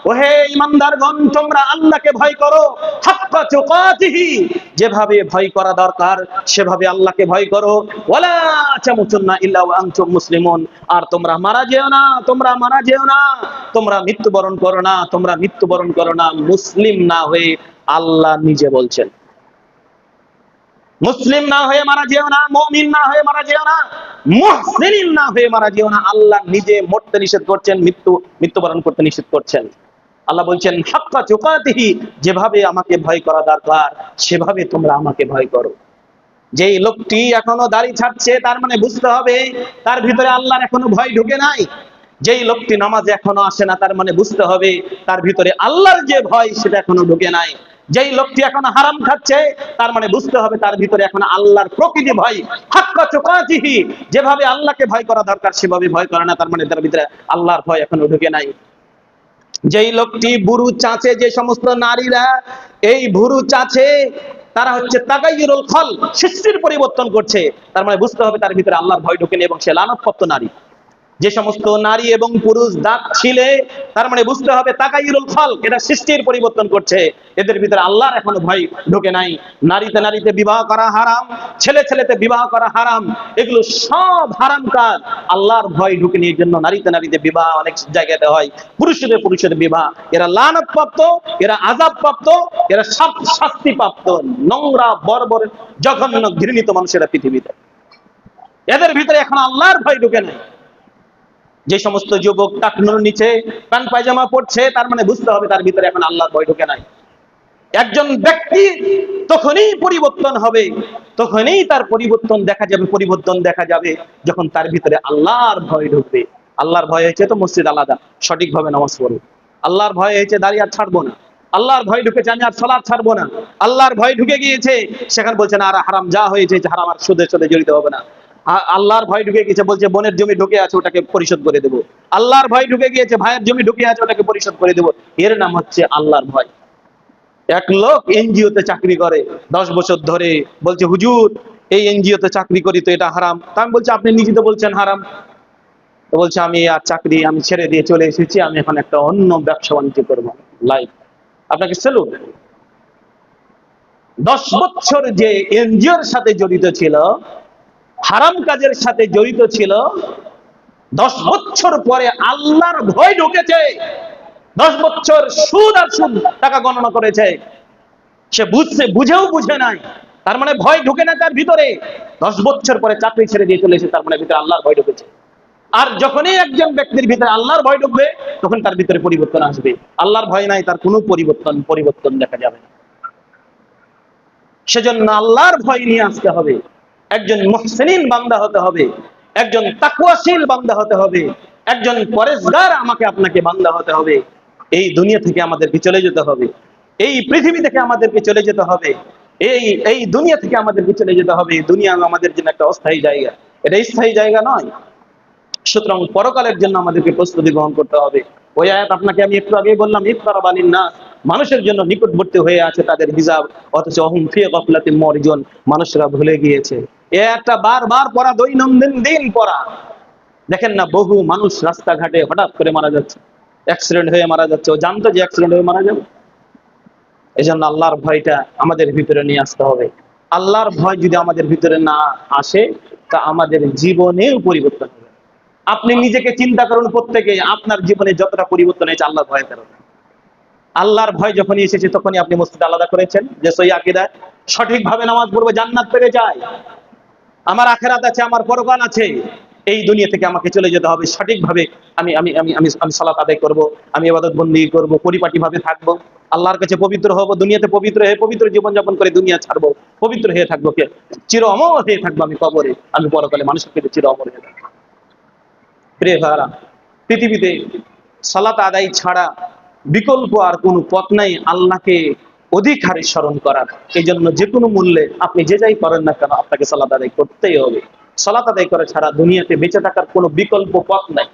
ওহে ঈমানদারগণ, তোমরা আল্লাহকে ভয় করো, হাক্কা তুকাতিহি, যেভাবে ভয় করা দরকার সেভাবে আল্লাহকে ভয় করো, ওয়ালা তামুতুন্না ইল্লা ওয়া আনতুম মুসলিমুন, আর তোমরা মারা যেও না, তোমরা মারা যেও না, তোমরা মৃত্যুবরণ করো না, তোমরা মৃত্যুবরণ করো না মুসলিম না হয়ে। আল্লাহ নিজে বলছেন, মুসলিম না হয়ে মারা যেও না, মুমিন না হয়ে মারা যেও না, মুহসিনিন না হয়ে মারা যেও না। আল্লাহ নিজে মরতে নিষেধ করছেন, মৃত্যুবরণ করতে নিষেধ করছেন। আল্লাহ বলছেন, হাক্কা তুকাতিহি, যেভাবে আমাকে ভয় করা দরকার সেভাবে তোমরা আমাকে ভয় করো। যেই লোকটি এখনো দাড়ি ছাড়ছে, তার মানে বুঝতে হবে তার ভিতরে আল্লাহর এখনো ভয় ঢুকে নাই। যেই লোকটি নামাজে এখনো আসে না, তার মানে বুঝতে হবে তার ভিতরে আল্লাহর যে ভয় সেটা এখনো ঢুকে নাই। যেই লোকটি এখনো হারাম খাচ্ছে, তার মানে বুঝতে হবে তার ভিতরে এখনো আল্লাহর প্রকৃতি ভয়, হাক্কা তুকাতিহি, যেভাবে আল্লাহকে ভয় করা দরকার সেভাবে ভয় করে না, তার মানে তার ভিতরে আল্লাহর ভয় এখনো ঢুকে নাই। যেই লোকটি বুরু চাচে, যে সমস্ত নারীরা এই বুরু চাচে, তারা হচ্ছে তাগাইয়ুরুল খল, সৃষ্টির পরিবর্তন করছে, তার মানে বুঝতে হবে তার ভিতরে আল্লাহর ভয় ঢোকেনি এবং সে লানতপ্রাপ্ত নারী। যে সমস্ত নারী এবং পুরুষ দাঁত ছিলে, তার মানে বুঝতে হবে তাকাইরুল খল, এটা সৃষ্টির পরিবর্তন করছে, এদের ভিতরে আল্লাহর এখনো ভয় ঢোকে নাই। নারীতে নারীতে বিবাহ করা হারাম, ছেলে ছেলেতে বিবাহ করা হারাম, এগুলো সব হারাম কাজ। আল্লাহর ভয় ঢুকেনি, এর জন্য নারীতে নারীতে বিবাহ অনেক জায়গাতে হয়, পুরুষের পুরুষের বিবাহ। এরা লানত প্রাপ্ত, এরা আযাব প্রাপ্ত, এরা সব শাস্তি প্রাপ্ত, নোংরা বর্বর জঘন্য ঘৃণিত মানুষেরা পৃথিবীতে। এদের ভিতরে এখন আল্লাহর ভয় ঢুকে নাই। যে সমস্ত যুবক টাকনুর নিচে প্যান্ট পায়জামা পড়ছে, তার মানে বুঝতে হবে তার ভিতরে এখন আল্লাহর ভয় ঢোকে নাই। একজন ব্যক্তি তখনই পরিবর্তন হবে, তখনই তার পরিবর্তন দেখা যাবে যখন তার ভিতরে আল্লাহর ভয় ঢুকবে। আল্লাহর ভয় হয়েছে তো মসজিদ আলাদা, সঠিকভাবে নামাজ পড়ো। আল্লাহর ভয় হয়েছে দাঁড়িয়ে আর ছাড়বো না। আল্লাহর ভয় ঢুকেছে আমি আর সালাত ছাড়বো না। আল্লাহর ভয় ঢুকে গিয়েছে, সেখানে বলছে না আর হারাম যা হয়েছে হারাম আর সুদের সাথে জড়িত হবে না। আল্লাহর ভয় ঢুকে গিয়েছে, বলছে বোনের জমি ঢুকে আছে ওটাকে পরিশোধ করে দেবো। আল্লাহর ভয় ঢুকে গিয়েছে, ভাইয়ের জমি ঢুকে আছে ওটাকে পরিশোধ করে দেবো। এর নাম হচ্ছে আল্লাহর ভয়। এক লোক এনজিওতে চাকরি করে 10 বছর ধরে, বলছে হুজুর এই এনজিওতে চাকরি করি তো এটা হারাম। তা আমি বলছি আপনি নিজে তো বলছেন হারাম। তো বলছে আমি আর চাকরি আমি ছেড়ে দিয়ে চলে এসেছি, আমি এখন একটা অন্য ব্যবসা বাণিজ্য করবো। লাইফ আপনাকে সেলুট। 10 বছর যে এনজিওর সাথে জড়িত ছিল, হারাম কাজের সাথে জড়িত ছিল, 10 বছর পরে আল্লাহর ভয় ঢুকেছে। 10 বছর সুদ আর সুদ টাকা গণনা করেছে, সে বুঝেও বুঝে নাই, তার মানে ভয় ঢুকে না তার ভিতরে। 10 বছর পরে চাকরি ছেড়ে দিয়ে চলে এসে, তার মানে ভিতরে আল্লাহর ভয় ঢুকেছে। আর যখনই একজন ব্যক্তির ভিতরে আল্লাহর ভয় ঢুকবে, তখন তার ভিতরে পরিবর্তন আসবে। আল্লাহর ভয় নাই, তার কোনো পরিবর্তন দেখা যাবে না। সেজন্য আল্লাহর ভয় নিয়ে আসতে হবে, একজন মুহসিনিন বান্দা হতে হবে, একজন তাকওয়াশীল বান্দা হতে হবে, একজন পরেজগার আমাকে আপনাকে বান্দা হতে হবে। এই দুনিয়া থেকে আমাদেরকে চলে যেতে হবে, এই পৃথিবী থেকে আমাদেরকে চলে যেতে হবে, এই দুনিয়া থেকে আমাদেরকে চলে যেতে হবে। দুনিয়া আমাদের জন্য একটা অস্থায়ী জায়গা, এটা স্থায়ী জায়গা নয়। সুতরাং পরকালের জন্য আমাদেরকে প্রস্তুতি গ্রহণ করতে হবে। ওই আয়াত আপনাকে আমি একটু আগেই বললাম, ইফতারাবা লিন-নাস, মানুষের জন্য নিকটবর্তী হয়ে আছে তাদের হিসাব, অথচ হুম ফি গাফলাতিন মুরিজুন, মানুষরা ভুলে গিয়েছে। এই আয়াতটা বারবার পড়া, দৈনন্দিন দিন পড়া। দেখেন না বহু মানুষ রাস্তাঘাটে হঠাৎ করে মারা যাচ্ছে, অ্যাক্সিডেন্ট হয়ে মারা যাচ্ছে, ও জানতো যে অ্যাক্সিডেন্ট হয়ে মারা যাবে। এই জন্য আল্লাহর ভয়টা আমাদের ভিতরে নিয়ে আসতে হবে। আল্লাহর ভয় যদি আমাদের ভিতরে না আসে, তা আমাদের জীবনেও পরিবর্তন হবে। আপনি নিজেকে চিন্তা করুন, প্রত্যেকে আপনার জীবনে যতটা পরিবর্তন হয়েছে আল্লাহর ভয়ের কারণে। আল্লাহর ভয় যখনই এসেছে তখনই আপনি মসজিদ আলাদা করেছেন, যে সই আকীদায় সঠিকভাবে নামাজ পড়বো জান্নাত পেয়ে যায়, আমার আখেরাত আছে, আমার পরকাল আছে, এই দুনিয়া থেকে আমাকে চলে যেতে হবে সঠিকভাবে। আমি আমি আমি আমি আমি সালাত আদায় করব, আমি ইবাদত বন্দেগী করব, পরিপাটি ভাবে থাকবো, আল্লাহর কাছে পবিত্র হব, দুনিয়াতে পবিত্র হয়ে পবিত্র জীবন যাপন করে দুনিয়া ছাড়বো, পবিত্র হয়ে থাকবো, কে চির অমর হয়ে থাকবো আমি কবরে, আমি পরকালে মানুষের কাছে চির অমর হয়ে থাকবো। প্রিয় ভাইরা, পৃথিবীতে সালাত আদায় ছাড়া বিকল্প আর কোনো পথ নাই আল্লাহকে অধিক হারে স্মরণ করার। এই জন্য যে কোনো মূল্যে আপনি যে যাই করেন না কেন, আপনাকে সালাত আদায় করতেই হবে। সালাত আদায় করা ছাড়া দুনিয়াতে বেঁচে থাকার কোনো বিকল্প পথ নাই,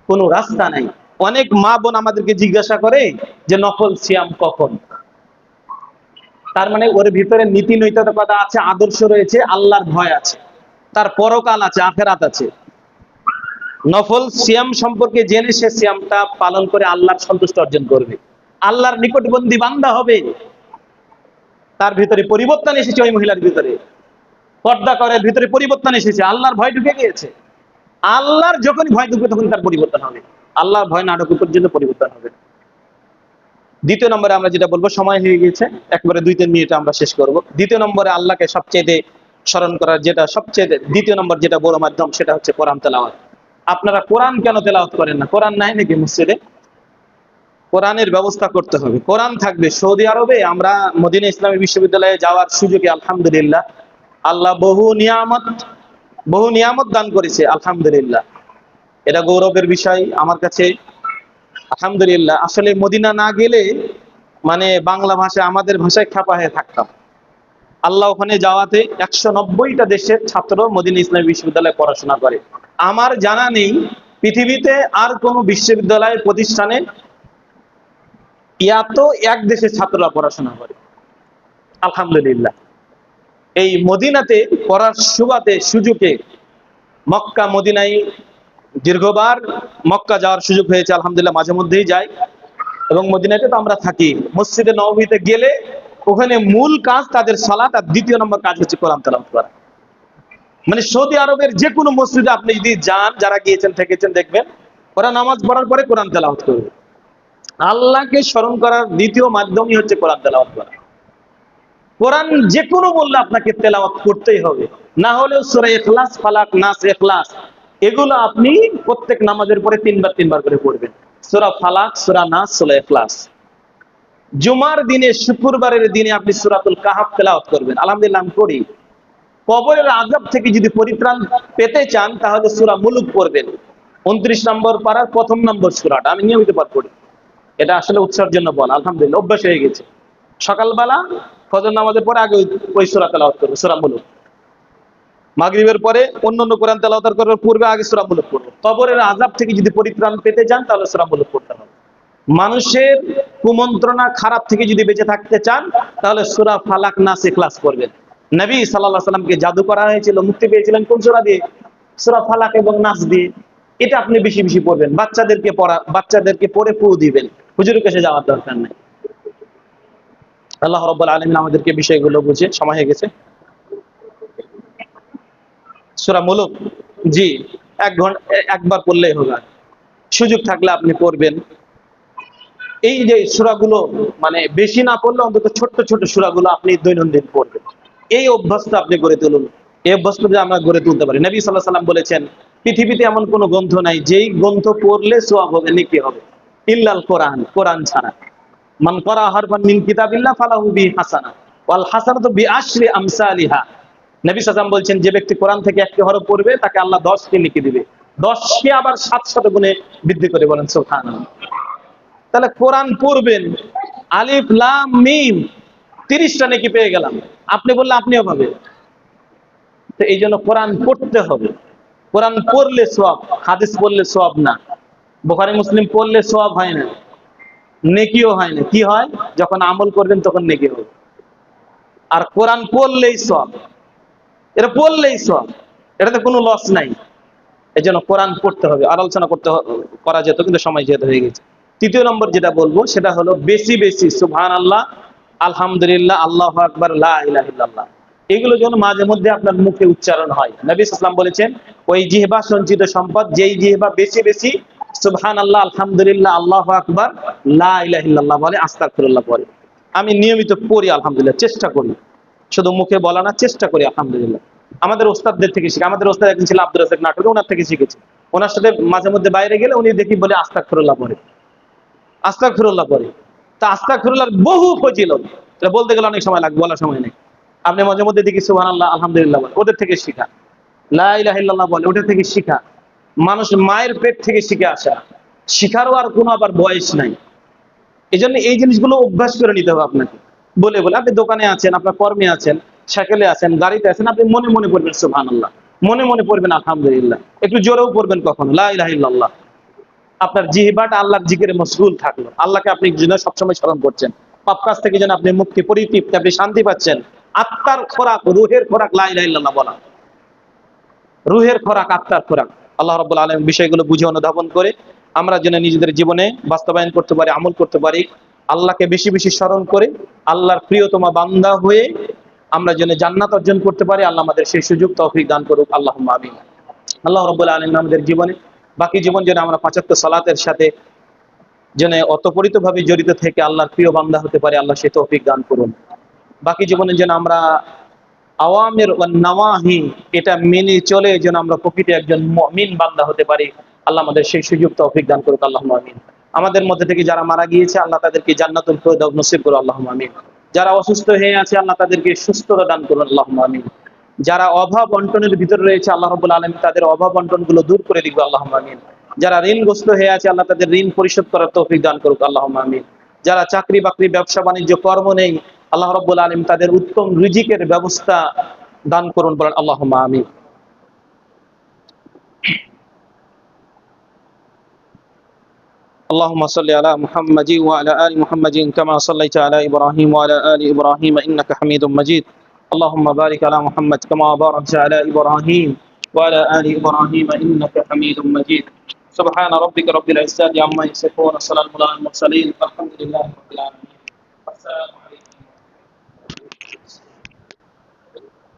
কোনো রাস্তা নাই। অনেক মা বোন আমাদেরকে জিজ্ঞাসা করে যে নফল সিয়াম কখন। তার মানে ওর ভিতরে নীতি নৈতিকতা আছে, আদর্শ রয়েছে, আল্লাহর ভয় আছে, তার পরকাল আছে, আখেরাত আছে। নফল সিয়াম সম্পর্কে জেনে সে সিয়ামটা পালন করে আল্লাহর সন্তুষ্ট অর্জন করবে, আল্লাহর নিকটবন্দি বান্দা হবে। তার ভিতরে পরিবর্তন এসেছে, ওই মহিলার ভিতরে পর্দা করার ভিতরে পরিবর্তন এসেছে, আল্লাহর ভয় ঢুকে গিয়েছে। আল্লাহর যখনই ভয় ঢুকবে তখন তার পরিবর্তন হবে, আল্লাহর ভয় না ঢুকে পর্যন্ত পরিবর্তন হবে। দ্বিতীয় নম্বরে আমরা যেটা বলবো, সময় হয়ে গিয়েছে, একবারে 2-3 মিনিটে আমরা শেষ করব। দ্বিতীয় নম্বরে আল্লাহকে সবচেয়ে স্মরণ করার যেটা সবচেয়ে দ্বিতীয় নম্বর যেটা বড় মাধ্যম, সেটা হচ্ছে কোরআন তেলাওয়াত। আপনারা কোরআন কেন তেলাওয়াত করেন না? কোরআন নাই নাকি মসজিদে? কোরআনের ব্যবস্থা করতে হবে, কোরআন থাকবে। সৌদি আরবে আমরা মদিনা ইসলামী বিশ্ববিদ্যালয়ে যাওয়ার সুযোগে 'আলহামদুলিল্লাহ', আল্লাহ বহু নিয়ামত দান করেছে, আলহামদুলিল্লাহ। এটা গৌরবের বিষয় আমার কাছে। আলহামদুলিল্লাহ, আসলে মদিনা না গেলে মানে বাংলা ভাষায় আমাদের ভাষায় খ্যাপা হয়ে থাকতাম। আল্লাহ ওখানে যাওয়াতে 190টা দেশের ছাত্র মদিনা ইসলামী বিশ্ববিদ্যালয়ে পড়াশোনা করে। আমার জানা নেই পৃথিবীতে আর কোনো বিশ্ববিদ্যালয় প্রতিষ্ঠানে এত এক দেশের ছাত্ররা পড়াশোনা করে। আলহামদুলিল্লাহ, এই মদিনাতে পড়ার সুযোগে মক্কা মদিনায় দীর্ঘবার মক্কা যাওয়ার সুযোগ হয়েছে। আলহামদুলিল্লাহ, মাঝে মধ্যেই যাই। এবং মদিনাতে তো আমরা থাকি, মসজিদে নববীতে গেলে ওখানে মূল কাজ তাদের সালাত, আর দ্বিতীয় নম্বর কাজ হচ্ছে কোরআন তেলাওয়াত করা। মানে সৌদি আরবের যে কোনো মসজিদে আপনি যদি যান, যারা গিয়েছেন থেকেছেন, দেখবেন ওরা নামাজ পড়ার পরে কোরআন তেলাওয়াত করবে। আল্লাহকে স্মরণ করার দ্বিতীয় মাধ্যমই হচ্ছে কোরআন তেলাওয়াত করা। কোরআন যে কোনো মূল্যে আপনাকে তেলাওয়াত করতেই হবে, না হলেও সূরা ইখলাস, ফালাক, নাস, ইখলাস এগুলো আপনি প্রত্যেক নামাজের পরে তিনবার করে পড়বেন। সূরা ফালাক, সূরা নাস, সূরা ইখলাস। জুমার দিনে, শুক্রবারের দিনে আপনি সূরাতুল কাহাফ তেলাওয়াত করবেন। আলহামদুলিল্লাহ, আমি করি। কবরের আযাব থেকে যদি পরিত্রাণ পেতে চান তাহলে সূরা মুলুক পড়বেন। 29 নম্বর পারার প্রথম নম্বর সূরাটা আমি নিয়মিত পাঠ করি। এটা আসলে উৎসাহের জন্য বলা, আলহামদুলিল্লাহ অভ্যাস হয়ে গেছে। সকালবেলা ফজর নামাজের পরে আগে ওই সূরা তেলাওয়াত করব, সূরা মুলুক। মাগরিবের পরে অন্যান্য কোরআন তেলাওয়াত করার পূর্বে আগে সূরা মুলুক পড়ব। কবরের আযাব থেকে যদি পরিত্রাণ পেতে চান তাহলে সূরা মুলুক পড়তে হবে। মানুষের কুমন্ত্রণা খারাপ থেকে যদি বেঁচে থাকতে চান তাহলে সূরা ফালাক, নাস, ইখলাস পড়বেন। নবী সাল্লাল্লাহু আলাইহি সাল্লামকে জাদু করা হয়েছিল, মুক্তি পেয়েছিলেন কোন সূরা দিয়ে? সূরা ফালাক এবং নাস দিয়ে। এটা আপনি বেশি বেশি পড়বেন। বাচ্চাদেরকে পড়ে ফু দিবেন, হুজুরের কাছে যাওয়ার দরকার নেই। আল্লাহ রাব্বুল আলামিন আমাদেরকে বিষয়গুলো বুঝে, সময় হয়ে গেছে। সূরা মুলুক জি একবার পড়লেই হবে, সুযোগ থাকলে আপনি পড়বেন। এই যে সূরাগুলো মানে বেশি না পড়লে অন্তত ছোট্ট ছোট সূরাগুলো আপনি দৈনন্দিন পড়বেন। এই অভ্যাসটা আপনি গড়ে তুলুন। এই অভ্যাসটা যদি আমরা গড়ে তুলতে পারি, নবী সাল্লাল্লাহু আলাইহি সাল্লাম বলেছেন পৃথিবীতে এমন কোনো গ্রন্থ নাই যেই গ্রন্থ পড়লে সওয়াব হবে, নেকি হবে, ইল্লাল কোরআন, কোরআন ছাড়া। মান ক্বারা হারফান মিন কিতাবিল্লাহ ফালাহু বি হাসানাহ ওয়াল হাসানাতু বিআশরি আমসালিহা। নবী সাল্লাল্লাহু আলাইহি ওয়াসাল্লাম বলছেন যে ব্যক্তি কোরআন থেকে একটি হরফ পড়বে তাকে আল্লাহ 10টি নেকি দিবে, 10কে আবার 700 গুণে বৃদ্ধি করে, বলেন সুবহানাল্লাহ। তাহলে কোরআন পড়বেন, আলিফ লাম মিম 30টা নেকি পেয়ে গেলাম। আপনি বললে আপনিও পাবেন। তো এই জন্য কোরআন পড়তে হবে। কোরআন পড়লে সওয়াব, হাদিস পড়লে সওয়াব না। বুখারী মুসলিম পড়লে সওয়াব হয় না, নেকিও হয় না। কি হয়? যখন আমল করবেন তখন নেকি হবে। আর কোরআন পড়লেই সওয়াব, এটা পড়লেই সওয়াব, এটাতে কোনো লস নাই। এই জন্য কোরআন পড়তে হবে। আর আলোচনা করা যেত কিন্তু সময় যেহেতু হয়ে গেছে। তৃতীয় নম্বর যেটা বলবো সেটা হলো বেশি বেশি সুবহানাল্লাহ, আলহামদুলিল্লাহ, আল্লাহু আকবার, লা ইলাহা ইল্লাল্লাহ এগুলো যেন মাঝে মধ্যে আপনার মুখে উচ্চারণ হয়। নবী সাল্লাল্লাহু আলাইহি ওয়াসাল্লাম বলেছেন ওই জিহ্বা সঞ্চিত সম্পদ, যেই জিহ্বা বেশি বেশি সুবহানাল্লাহ, আলহামদুলিল্লাহ, আল্লাহু আকবার, লা ইলাহা ইল্লাল্লাহ বলে, আস্তাগফিরুল্লাহ বলে। আমি নিয়মিত পড়ি, আলহামদুলিল্লাহ, চেষ্টা করি, শুধু মুখে বলা না, চেষ্টা করি আলহামদুলিল্লাহ। আমাদের ওস্তাদদের থেকে শিখি। আমাদের ওস্তাদ একজন ছিল আব্দুর রাজ্জাক নাটোরে, ওনার থেকে শিখেছি। ওনার সাথে মাঝে মধ্যে বাইরে গেলে উনি দেখি বলে আস্তাগফিরুল্লাহ পড়ে, আস্তাগফিরুল্লাহ পড়ে। তা আস্তাগফিরুল্লাহর বহু ফজিলত, এটা বলতে গেলে অনেক সময় লাগবে, বলার সময় নেই। আপনি মাঝে মধ্যে দেখি সুবহানাল্লাহ, আলহামদুলিল্লাহ বলে, ওদের থেকে শিখা। লা ইলাহা ইল্লাল্লাহ বলে, ওদের থেকে শিখা। মানুষ মায়ের পেট থেকে শিখে আসা, শিখারও আর কোনো আবার বয়স নাই। এই জন্য এই জিনিসগুলো অভ্যাস করে নিতে হবে আপনাকে। বলে বলে আপনি দোকানে আছেন, আপনার কর্মে আছেন, সাইকেলে আছেন, গাড়িতে আছেন, আপনি মনে মনে পড়বেন সুবহানাল্লাহ, মনে মনে পড়বেন আলহামদুলিল্লাহ, একটু জোরেও পড়বেন কখনো লা ইলাহা ইল্লাল্লাহ। আপনার জিহ্বাটা আল্লাহর জিকিরে মশগুল থাকলো, আল্লাহকে আপনি যেন সবসময় স্মরণ করছেন। পাপ কাজ থেকে যেন আপনি মুক্তি, পরিতৃপ্তি, আপনি শান্তি পাচ্ছেন। আত্মার খোরাক, রুহের খোরাক লা ইলাহা ইল্লাল্লাহ বলা, রুহের খোরাক, আত্মার খোরাক। আল্লাহ রাব্বুল আলামিন বিষয়গুলো বুঝে অনুধাবন করে আমরা যেন নিজেদের জীবনে বাস্তবায়ন করতে পারি, আমল করতে পারি। আল্লাহকে বেশি বেশি স্মরণ করে আল্লাহর প্রিয়তমা বান্দা হয়ে আমরা যেন জান্নাত অর্জন করতে পারি। আল্লাহ আমাদের সেই সুযোগ তৌফিক দান করুক, আল্লাহুম্মা আমিন। আল্লাহ রাব্বুল আলামিন আমাদের জীবনে বাকি জীবন যেন আমরা ৫ ওয়াক্ত সালাতের সাথে যেন অতপরিতভাবে জড়িত থেকে আল্লাহর প্রিয় বান্দা হতে পারি, আল্লাহ সেই তৌফিক দান করুন। বাকি জীবনে যেন আমরা আওয়ামির ওয়ান নাওয়াহি এটা মেনে চলে যেন আমরা প্রকৃত একজন মুমিন বান্দা হতে পারি, আল্লাহ আমাদের সেই সুযোগ তৌফিক দান করুক, আল্লাহুম্মা আমিন। আমাদের মধ্যে থেকে যারা মারা গিয়েছে আল্লাহ তাদেরকে জান্নাতুল ফিরদাউস নসিব করুন, আল্লাহুম্মা আমিন। যারা অসুস্থ হয়ে আছে আল্লাহ তাদেরকে সুস্থতা দান করুন, আল্লাহুম্মা আমিন। যারা অভাব বন্টনের ভিতরে রয়েছে আল্লাহ রাব্বুল আলামিন তাদের অভাব বন্টনগুলো দূর করে দিবেন, আল্লাহুম্মা আমিন। যারা ঋণগ্রস্ত হয়ে আছে আল্লাহ তাদের ঋণ পরিশোধ করার তৌফিক দান করুক, আল্লাহুম্মা আমিন। যারা চাকরি বাকরি ব্যবসা বাণিজ্য কর্ম নেই, আল্লাহ রাব্বুল আলামিন তাদের উত্তম রিজিকের ব্যবস্থা দান করুন, বলেন আল্লাহুম্মা আমিন। اللهم صل على محمد وعلى آل محمد كما صليت على إبراهيم وعلى آل إبراهيم إنك حميد مجيد. اللهم بارك على محمد كما باركت على إبراهيم وعلى آل إبراهيم إنك حميد مجيد. سبحان ربك رب العزة عما يصفون وسلام على المرسلين الحمد لله.